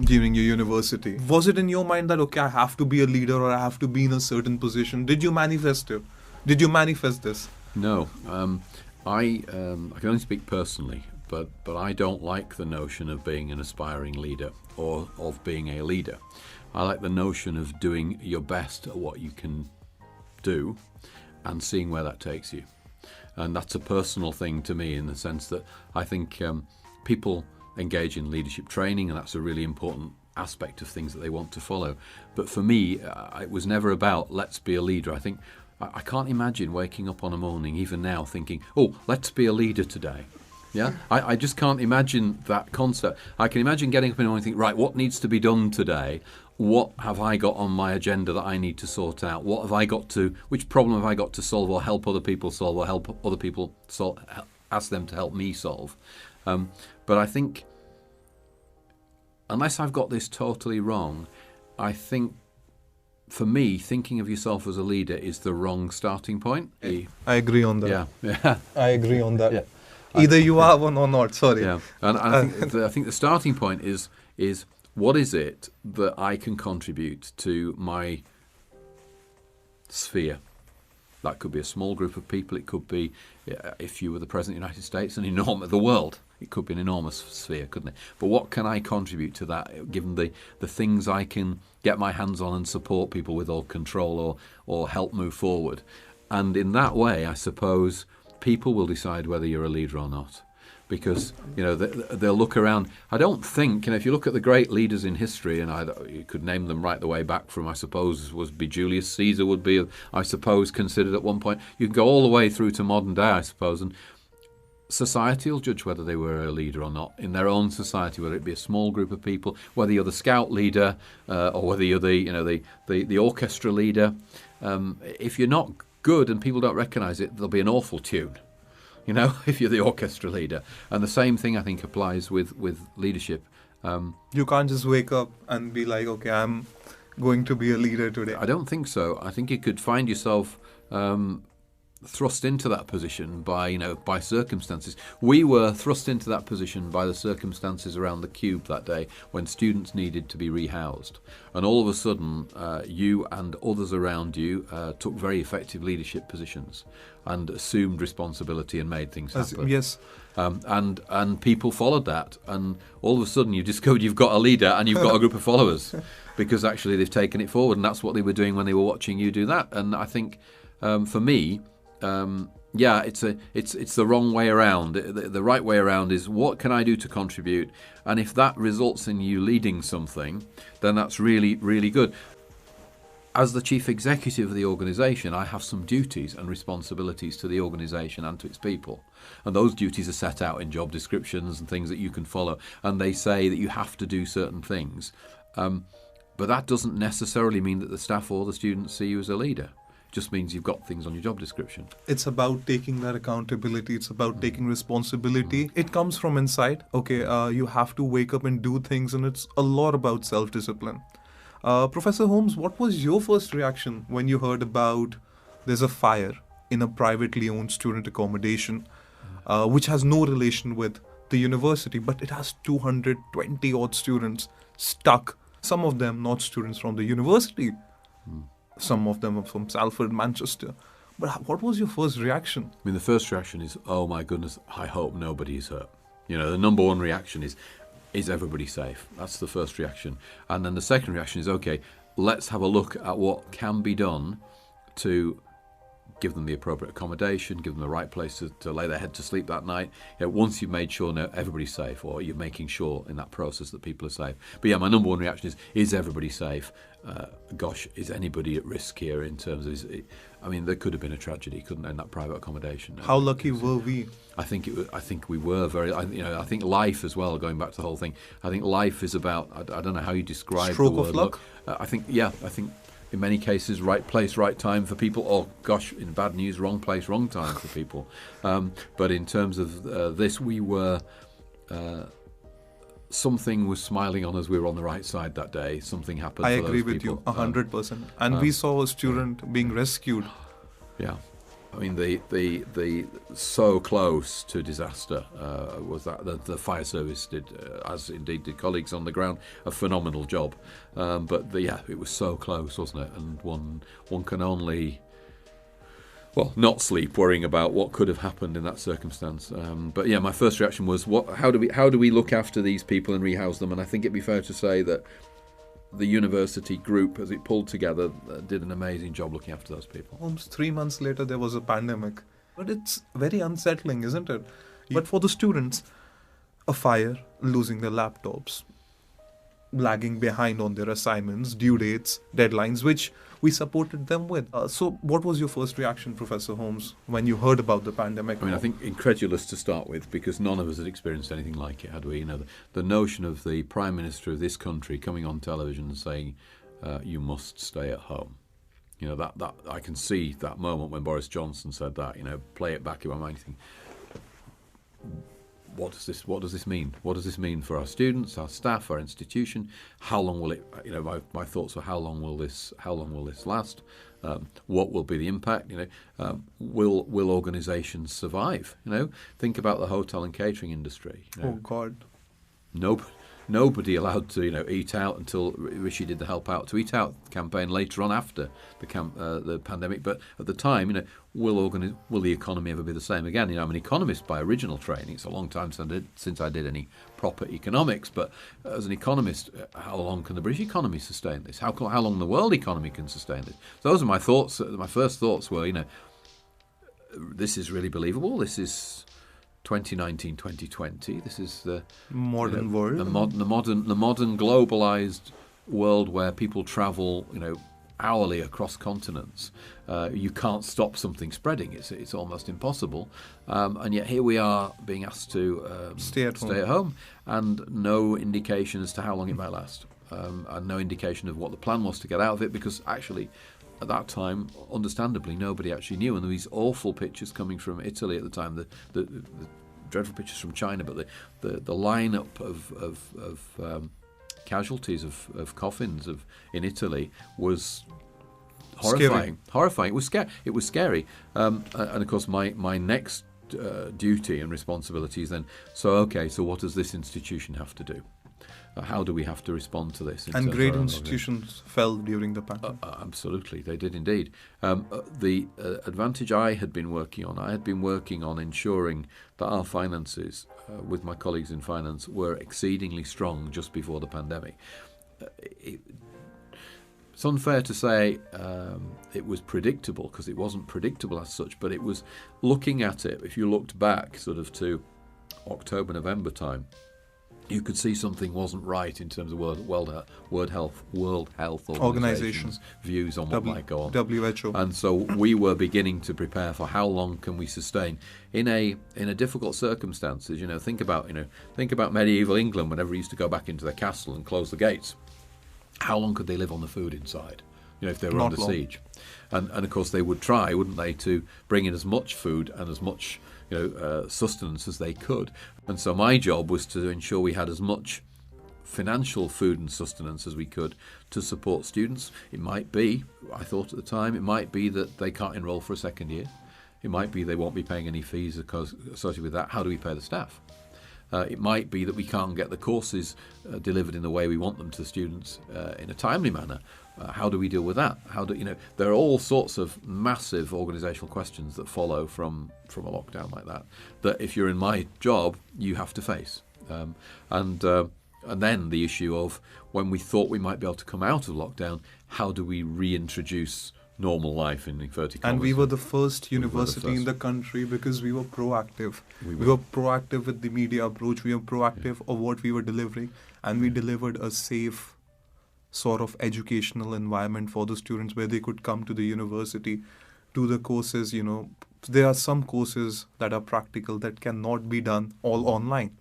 during your university, was it in your mind that, okay, I have to be a leader or I have to be in a certain position? Did you manifest it? Did you manifest this? No. I can only speak personally, but I don't like the notion of being an aspiring leader or of being a leader. I like the notion of doing your best at what you can do and seeing where that takes you. And that's a personal thing to me, in the sense that I think people engage in leadership training, and that's a really important aspect of things that they want to follow. But for me, it was never about let's be a leader. I think I can't imagine waking up on a morning, even now, thinking, oh, let's be a leader today. Yeah, I just can't imagine that concept. I can imagine getting up in the morning and think, right, what needs to be done today? What have I got on my agenda that I need to sort out? What have I got to? Which problem have I got to solve, or help other people solve, or help other people solve? Ask them to help me solve. But I think, unless I've got this totally wrong, I think, for me, thinking of yourself as a leader is the wrong starting point. I agree on that. Yeah. I agree on that. Yeah. Either you are one or not. Sorry. Yeah, and I think the starting point is what is it that I can contribute to my sphere, That could be a small group of people. It could be, if you were the President of the United States, the world. It could be an enormous sphere, couldn't it? But what can I contribute to that, given the things I can get my hands on and support people with, or control, or help move forward? And in that way, I suppose, people will decide whether you're a leader or not. Because, they'll look around. I don't think, if you look at the great leaders in history, and you could name them right the way back from, I suppose, Julius Caesar would be, I suppose, considered at one point. You can go all the way through to modern day, I suppose, and society will judge whether they were a leader or not in their own society, whether it be a small group of people, whether you're the scout leader, or whether you're the orchestra leader. If you're not good and people don't recognise it, there'll be an awful tune. If you're the orchestra leader. And the same thing, I think, applies with leadership. You can't just wake up and be like, okay, I'm going to be a leader today. I don't think so. I think you could find yourself thrust into that position by circumstances. We were thrust into that position by the circumstances around the Cube that day when students needed to be rehoused. And all of a sudden, you and others around you took very effective leadership positions and assumed responsibility and made things happen. Yes. And people followed that. And all of a sudden, you've discovered you've got a leader and you've got a group of followers, because actually they've taken it forward. And that's what they were doing when they were watching you do that. And I think, for me, it's the wrong way around. The right way around is, what can I do to contribute? And if that results in you leading something, then that's really, really good. As the chief executive of the organisation, I have some duties and responsibilities to the organisation and to its people. And those duties are set out in job descriptions and things that you can follow. And they say that you have to do certain things. But that doesn't necessarily mean that the staff or the students see you as a leader. Just means you've got things on your job description. It's about taking that accountability. It's about taking responsibility. It comes from inside. Okay, you have to wake up and do things, and it's a lot about self-discipline. Professor Holmes, what was your first reaction when you heard about there's a fire in a privately owned student accommodation, which has no relation with the university, but it has 220 odd students stuck, some of them not students from the university. Some of them are from Salford, Manchester. But what was your first reaction? I mean, the first reaction is, oh my goodness, I hope nobody's hurt. The number one reaction is everybody safe? That's the first reaction. And then the second reaction is, okay, let's have a look at what can be done to give them the appropriate accommodation, give them the right place to lay their head to sleep that night. Once you've made sure everybody's safe, or you're making sure in that process that people are safe. But my number one reaction is everybody safe? Is anybody at risk here in terms of, there could have been a tragedy, couldn't there, in that private accommodation? How lucky were we? I think we were very, I think life as well, going back to the whole thing, I think life is about, I don't know how you describe stroke the word of luck? I think in many cases, right place, right time for people. Oh gosh, in bad news, wrong place, wrong time for people. But in terms of this, we were, something was smiling on us. We were on the right side that day. Something happened. I for agree those with people. you 100%. And we saw a student being rescued. Yeah. I mean, the so close to disaster was that the fire service did, as indeed did colleagues on the ground, a phenomenal job. But it was so close, wasn't it? And one can only, not sleep worrying about what could have happened in that circumstance. But my first reaction was, how do we look after these people and rehouse them? And I think it'd be fair to say that the university group, as it pulled together, did an amazing job looking after those people. Almost 3 months later, there was a pandemic. But it's very unsettling, isn't it? But for the students, a fire, losing their laptops, lagging behind on their assignments, due dates, deadlines, which we supported them with. So what was your first reaction, Professor Holmes, when you heard about the pandemic? I think incredulous to start with, because none of us had experienced anything like it, had we? The notion of the Prime Minister of this country coming on television and saying, you must stay at home. That I can see that moment when Boris Johnson said that, play it back in my mind, think, what does this mean? What does this mean for our students, our staff, our institution? How long will it? My thoughts were, how long will this last? What will be the impact? Will organisations survive? Think about the hotel and catering industry. Oh God! nobody allowed to eat out until Rishi did the Help Out to Eat Out campaign later on after the pandemic. But at the time, will the economy ever be the same again? I'm an economist by original training. It's a long time since I did any proper economics. But as an economist, how long can the British economy sustain this? How long the world economy can sustain this? So those are my thoughts. My first thoughts were, this is really believable. This is 2019, 2020. This is the modern world, the modern globalized world where people travel, hourly across continents. You can't stop something spreading. It's almost impossible. And yet here we are being asked to stay at home, and no indication as to how long it might last, and no indication of what the plan was to get out of it, because actually, at that time, understandably, nobody actually knew. And there were these awful pictures coming from Italy at the time, the dreadful pictures from China, but the lineup of casualties of coffins inItaly was horrifying. Scary. Horrifying. It was scary. And of course, my next duty and responsibility is then, so what does this institution have to do? How do we have to respond to this? And great institutions fell during the pandemic. Absolutely, they did indeed. The advantage I had been working on ensuring that our finances, with my colleagues in finance, were exceedingly strong just before the pandemic. It's unfair to say it was predictable, because it wasn't predictable as such, but it was, looking at it, if you looked back sort of to October, November time, you could see something wasn't right in terms of World Health Organization's views on what might go on. WHO. And so we were beginning to prepare for how long can we sustain in a difficult circumstances. Think about medieval England, whenever he used to go back into their castle and close the gates. How long could they live on the food inside? If they were under siege. And of course they would try, wouldn't they, to bring in as much food and as much sustenance as they could. And so my job was to ensure we had as much financial food and sustenance as we could to support students. It might be, I thought at the time, it might be that they can't enrol for a second year. It might be they won't be paying any fees associated with that. How do we pay the staff? It might be that we can't get the courses delivered in the way we want them to the students in a timely manner. How do we deal with that? There are all sorts of massive organisational questions that follow from a lockdown like that if you're in my job, you have to face. And then the issue of, when we thought we might be able to come out of lockdown, how do we reintroduce normal life, in inverted commas? And we were the first university in the country because we were proactive. We were proactive with the media approach. We were proactive of what we were delivering, and we delivered a safe sort of educational environment for the students where they could come to the university, do the courses. There are some courses that are practical that cannot be done all online.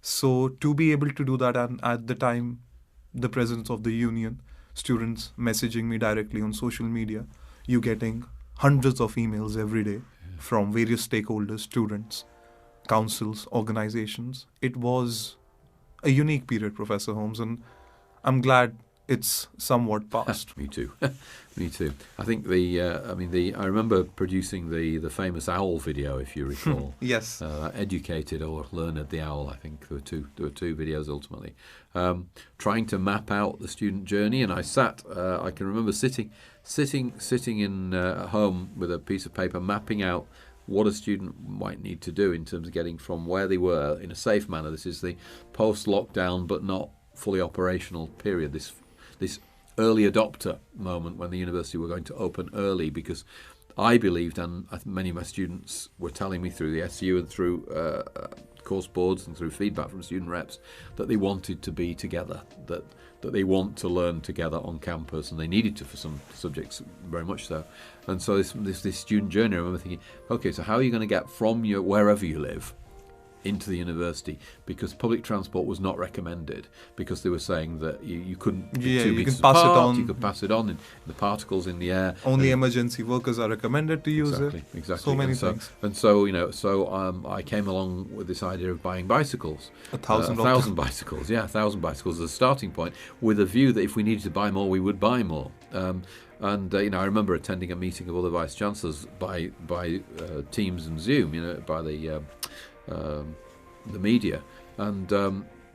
So to be able to do that, and at the time, the President of the Union, students messaging me directly on social media, you getting hundreds of emails every day from various stakeholders, students, councils, organizations. It was a unique period, Professor Holmes, and I'm glad it's somewhat past. Me too. Me too. I think I remember producing the famous owl video, if you recall. Yes. Educated or Learned the Owl. I think there were two videos ultimately, trying to map out the student journey. And I can remember sitting in at home with a piece of paper, mapping out what a student might need to do in terms of getting from where they were in a safe manner. This is the post-lockdown but not fully operational period, this early adopter moment when the university were going to open early, because I believed, and many of my students were telling me through the SU and through course boards and through feedback from student reps, that they wanted to be together, that they want to learn together on campus, and they needed to for some subjects, very much so. And so this student journey, I remember thinking, okay, so how are you going to get from wherever you live into the university? Because public transport was not recommended, because they were saying that you couldn't be 2 meters apart, you could pass it on in the particles in the air. Only emergency workers are recommended to use it. Exactly. So many things. And so I came along with this idea of buying bicycles. 1,000 bicycles. Yeah, 1,000 bicycles as a starting point, with a view that if we needed to buy more, we would buy more. And I remember attending a meeting of other vice-chancellors by Teams and Zoom, by the media, and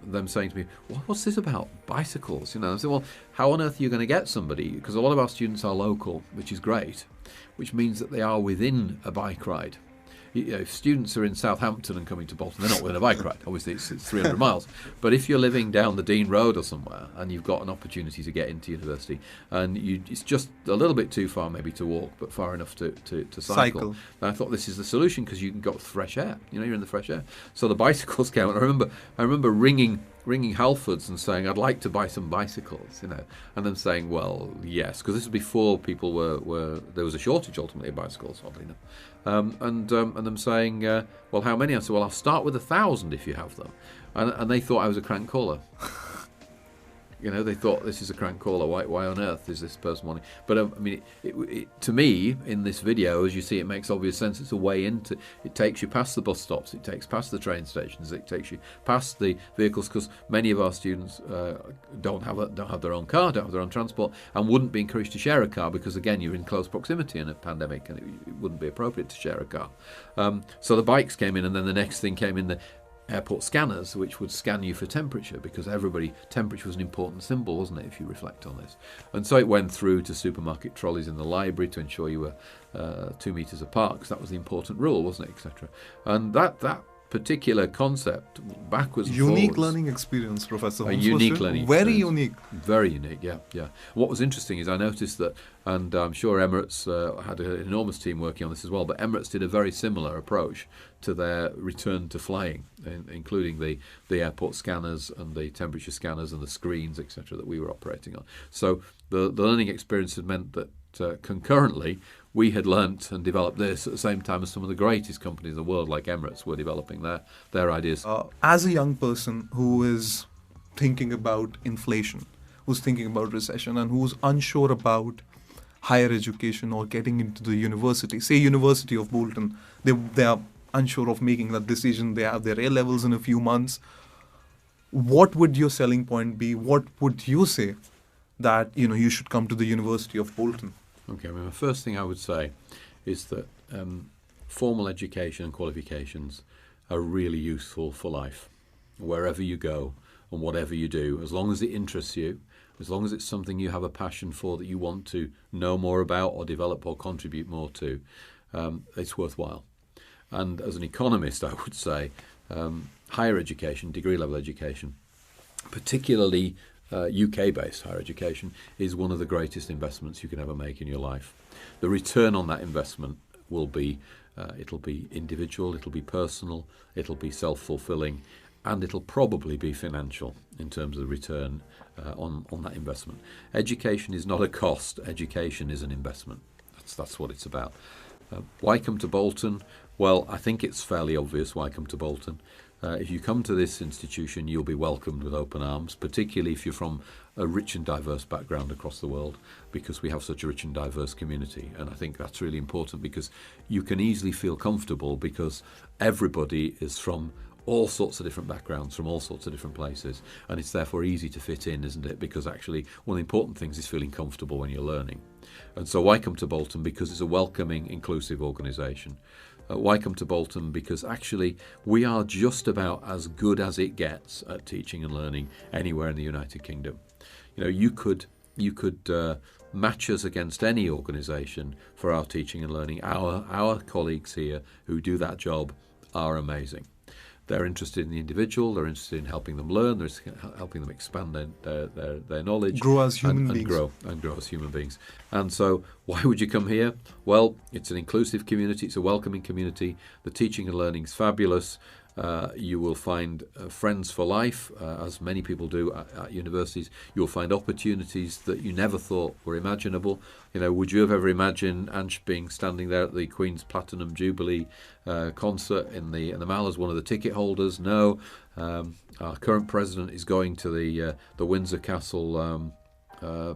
them saying to me, what's this about bicycles? I said, well, how on earth are you going to get somebody? Because a lot of our students are local, which is great, which means that they are within a bike ride. If students are in Southampton and coming to Bolton, they're not within a bike ride. Obviously, it's 300 miles. But if you're living down the Dean Road or somewhere and you've got an opportunity to get into university, and it's just a little bit too far maybe to walk, but far enough to cycle. And I thought this is the solution because you can go fresh air. You're in the fresh air. So the bicycles came. And I remember ringing Halfords and saying, I'd like to buy some bicycles, and them saying, well, yes, because this was before people were there was a shortage ultimately of bicycles, oddly enough. And them saying, well, how many? I said, well, I'll start with 1,000 if you have them. And they thought I was a crank caller. They thought, this is a crank caller. Why on earth is this person wanting? But to me, in this video, as you see, it makes obvious sense. It's a way into. It takes you past the bus stops. It takes past the train stations. It takes you past the vehicles, because many of our students don't have their own car, don't have their own transport, and wouldn't be encouraged to share a car because, again, you're in close proximity in a pandemic, and it wouldn't be appropriate to share a car. So the bikes came in, and then the next thing came in, the airport scanners, which would scan you for temperature, because temperature was an important symbol, wasn't it, if you reflect on this. And so it went through to supermarket trolleys in the library to ensure you were 2 metres apart, because that was the important rule, wasn't it, etc. And that particular concept, backwards and forwards. Unique learning experience, Professor Holmes. A unique learning Very experience. unique. Very unique, yeah. What was interesting is I noticed that, and I'm sure Emirates had an enormous team working on this as well, but Emirates did a very similar approach to their return to flying, including the airport scanners and the temperature scanners and the screens, etc., that we were operating on. So the learning experience had meant that concurrently we had learnt and developed this at the same time as some of the greatest companies in the world, like Emirates, were developing their ideas. As a young person who is thinking about inflation, who's thinking about recession, and who's unsure about higher education or getting into the university, say University of Bolton, they are unsure of making that decision. They have their A-levels in a few months. What would your selling point be? What would you say that you should come to the University of Bolton? Okay, the first thing I would say is that formal education and qualifications are really useful for life, wherever you go and whatever you do, as long as it interests you, as long as it's something you have a passion for that you want to know more about or develop or contribute more to, it's worthwhile. And as an economist, I would say higher education, degree-level education, particularly UK-based higher education, is one of the greatest investments you can ever make in your life. The return on that investment will be, it'll be individual, it'll be personal, it'll be self-fulfilling, and it'll probably be financial in terms of the return on that investment. Education is not a cost. Education is an investment. That's what it's about. Why come to Bolton? Well, I think it's fairly obvious why come to Bolton. If you come to this institution, you'll be welcomed with open arms, particularly if you're from a rich and diverse background across the world, because we have such a rich and diverse community. And I think that's really important, because you can easily feel comfortable because everybody is from all sorts of different backgrounds, from all sorts of different places, and it's therefore easy to fit in, isn't it? Because actually one of the important things is feeling comfortable when you're learning. And so why come to Bolton? Because it's a welcoming, inclusive organisation. Why come to Bolton? Because actually we are just about as good as it gets at teaching and learning anywhere in the United Kingdom. You could match us against any organisation for our teaching and learning. Our colleagues here who do that job are amazing. They're interested in the individual, they're interested in helping them learn, they're helping them expand their knowledge. Grow as human beings. Grow as human beings. And so why would you come here? Well, it's an inclusive community, it's a welcoming community. The teaching and learning is fabulous. You will find friends for life, as many people do at universities. You'll find opportunities that you never thought were imaginable. Would you have ever imagined Ansh standing there at the Queen's Platinum Jubilee concert in the Mall as one of the ticket holders? No. Our current president is going to the Windsor Castle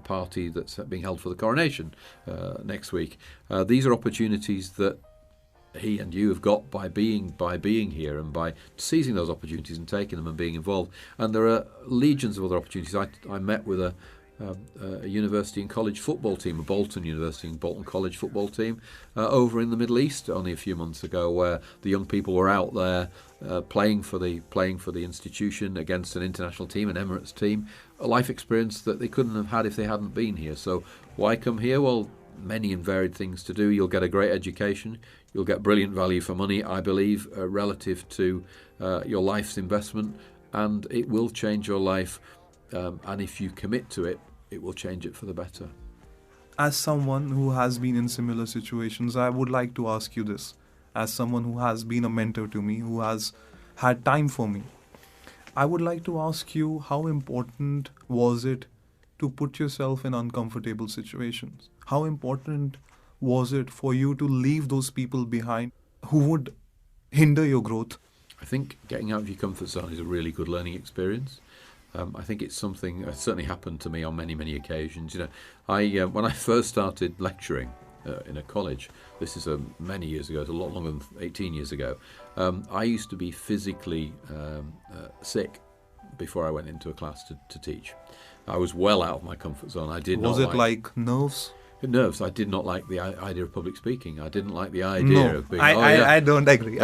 party that's being held for the coronation next week. These are opportunities that he and you have got by being here and by seizing those opportunities and taking them and being involved. And there are legions of other opportunities. I met with a university and college football team, a Bolton University and Bolton College football team, over in the Middle East only a few months ago, where the young people were out there playing for the institution against an international team, an Emirates team, a life experience that they couldn't have had if they hadn't been here. So why come here? Well, many and varied things to do. You'll get a great education. You'll get brilliant value for money, I believe, relative to your life's investment, and it will change your life. And if you commit to it, it will change it for the better. As someone who has been in similar situations, I would like to ask you this. As someone who has been a mentor to me, who has had time for me, I would like to ask you, how important was it to put yourself in uncomfortable situations? How important was it for you to leave those people behind who would hinder your growth? I think getting out of your comfort zone is a really good learning experience. I think it's something that certainly happened to me on many, many occasions. When I first started lecturing in a college, this is many years ago, it's a lot longer than 18 years ago, I used to be physically sick before I went into a class to teach. I was well out of my comfort zone. Was it like nerves? Nerves. I did not like the idea of public speaking. I didn't like the idea of being... I don't agree.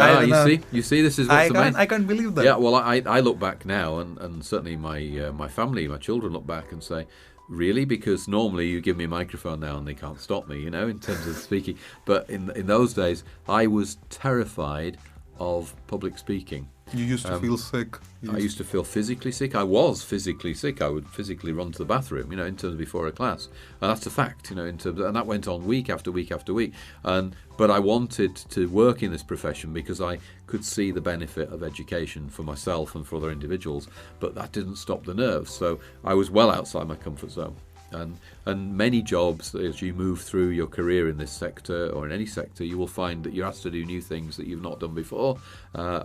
You see, this is what's amazing. I can't believe that. Yeah, well, I look back now, and certainly my family, my children look back and say, really? Because normally you give me a microphone now and they can't stop me, in terms of speaking. But in those days, I was terrified of public speaking. You used to feel sick. I used to feel physically sick. I was physically sick. I would physically run to the bathroom, in terms of before a class. And that's a fact, and that went on week after week after week. But I wanted to work in this profession because I could see the benefit of education for myself and for other individuals. But that didn't stop the nerves. So I was well outside my comfort zone. And many jobs, as you move through your career in this sector or in any sector, you will find that you're asked to do new things that you've not done before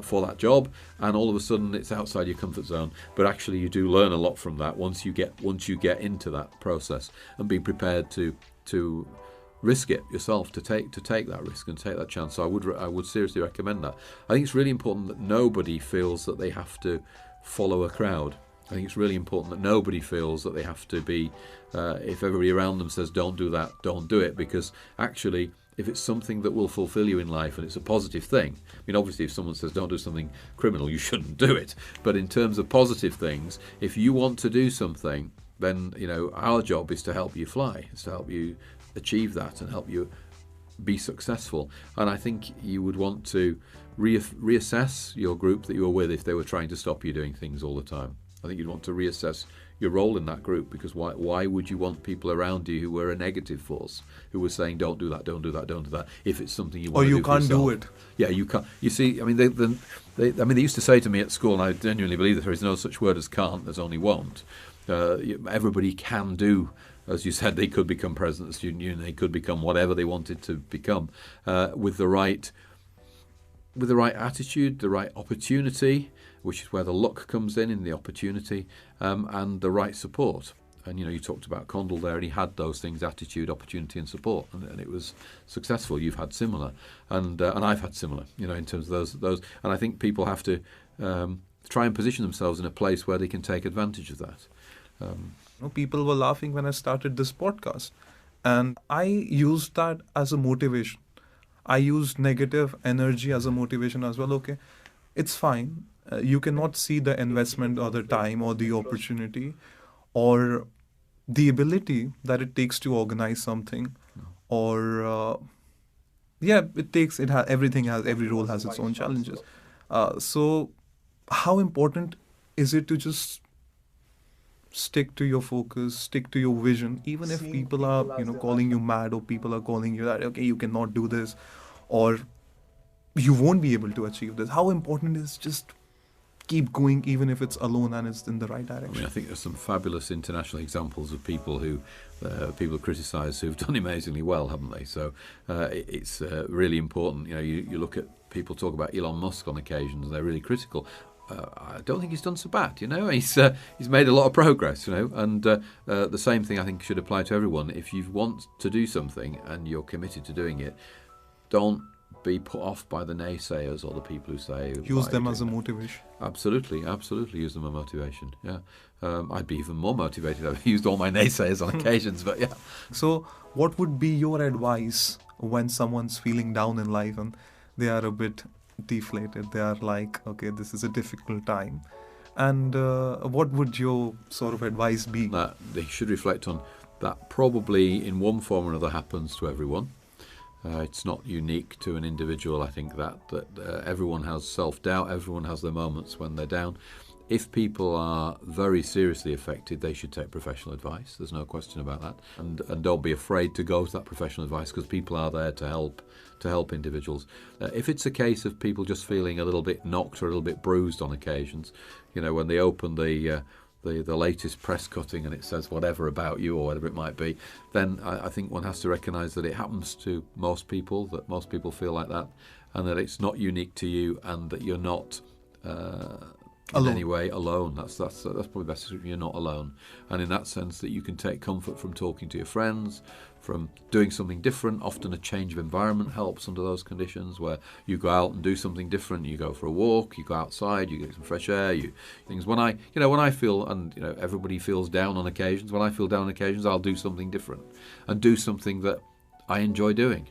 for that job, and all of a sudden it's outside your comfort zone. But actually, you do learn a lot from that once you get into that process, and being prepared to risk it yourself, to take that risk and take that chance. So I would seriously recommend that. I think it's really important that nobody feels that they have to follow a crowd. I think it's really important that nobody feels that they have to be, if everybody around them says don't do that, don't do it, because actually if it's something that will fulfill you in life and it's a positive thing, obviously if someone says don't do something criminal, you shouldn't do it, but in terms of positive things, if you want to do something, then our job is to help you fly, is to help you achieve that and help you be successful. And I think you would want to reassess your group that you were with if they were trying to stop you doing things all the time. I think you'd want to reassess your role in that group, because why would you want people around you who were a negative force, who were saying don't do that, don't do that, don't do that, if it's something you want to do for yourself? Or you can't do it. Yeah, you can't. You see, they used to say to me at school, and I genuinely believe that there is no such word as can't, there's only won't. Everybody can do. As you said, they could become president of the student union, they could become whatever they wanted to become, with the right attitude, the right opportunity, which is where the luck comes in the opportunity, and the right support. And you talked about Condell there, and he had those things: attitude, opportunity, and support, and it was successful. You've had similar, and I've had similar. In terms of those, and I think people have to try and position themselves in a place where they can take advantage of that. People were laughing when I started this podcast, and I used that as a motivation. I used negative energy as a motivation as well. Okay, it's fine. You cannot see the investment or the time or the opportunity or the ability that it takes to organize something, or every role has its own challenges. So how important is it to just stick to your focus, stick to your vision, even if people are calling you mad, or people are calling you that okay, you cannot do this, or you won't be able to achieve this? How important is just keep going, even if it's alone and it's in the right direction? I think there's some fabulous international examples of people who people criticise who've done amazingly well, haven't they? So it's really important. You look at people talk about Elon Musk on occasions, they're really critical. I don't think he's done so bad. He's made a lot of progress. And the same thing I think should apply to everyone. If you want to do something and you're committed to doing it, don't be put off by the naysayers or the people who say... Use them as a motivation. Absolutely use them as motivation, yeah. I'd be even more motivated. I've used all my naysayers on occasions, but yeah. So what would be your advice when someone's feeling down in life and they are a bit deflated? They are like, okay, this is a difficult time. And what would your sort of advice be? That they should reflect on that probably in one form or another happens to everyone. It's not unique to an individual. I think that everyone has self-doubt, everyone has their moments when they're down. If people are very seriously affected, they should take professional advice. There's no question about that. And don't be afraid to go to that professional advice, because people are there to help individuals. If it's a case of people just feeling a little bit knocked or a little bit bruised on occasions, when they open the latest press cutting and it says whatever about you or whatever it might be, then I think one has to recognise that it happens to most people, that most people feel like that, and that it's not unique to you, and that you're not in any way alone. That's probably best. You're not alone, and in that sense that you can take comfort from talking to your friends, from doing something different. Often a change of environment helps under those conditions, where you go out and do something different. You go for a walk, you go outside, you get some fresh air. Things when I feel, and everybody feels down on occasions. When I feel down on occasions, I'll do something different and do something that I enjoy doing.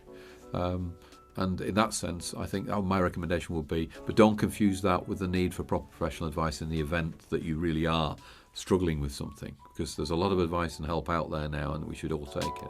And in that sense, I think my recommendation would be, but don't confuse that with the need for proper professional advice in the event that you really are struggling with something, because there's a lot of advice and help out there now, and we should all take it.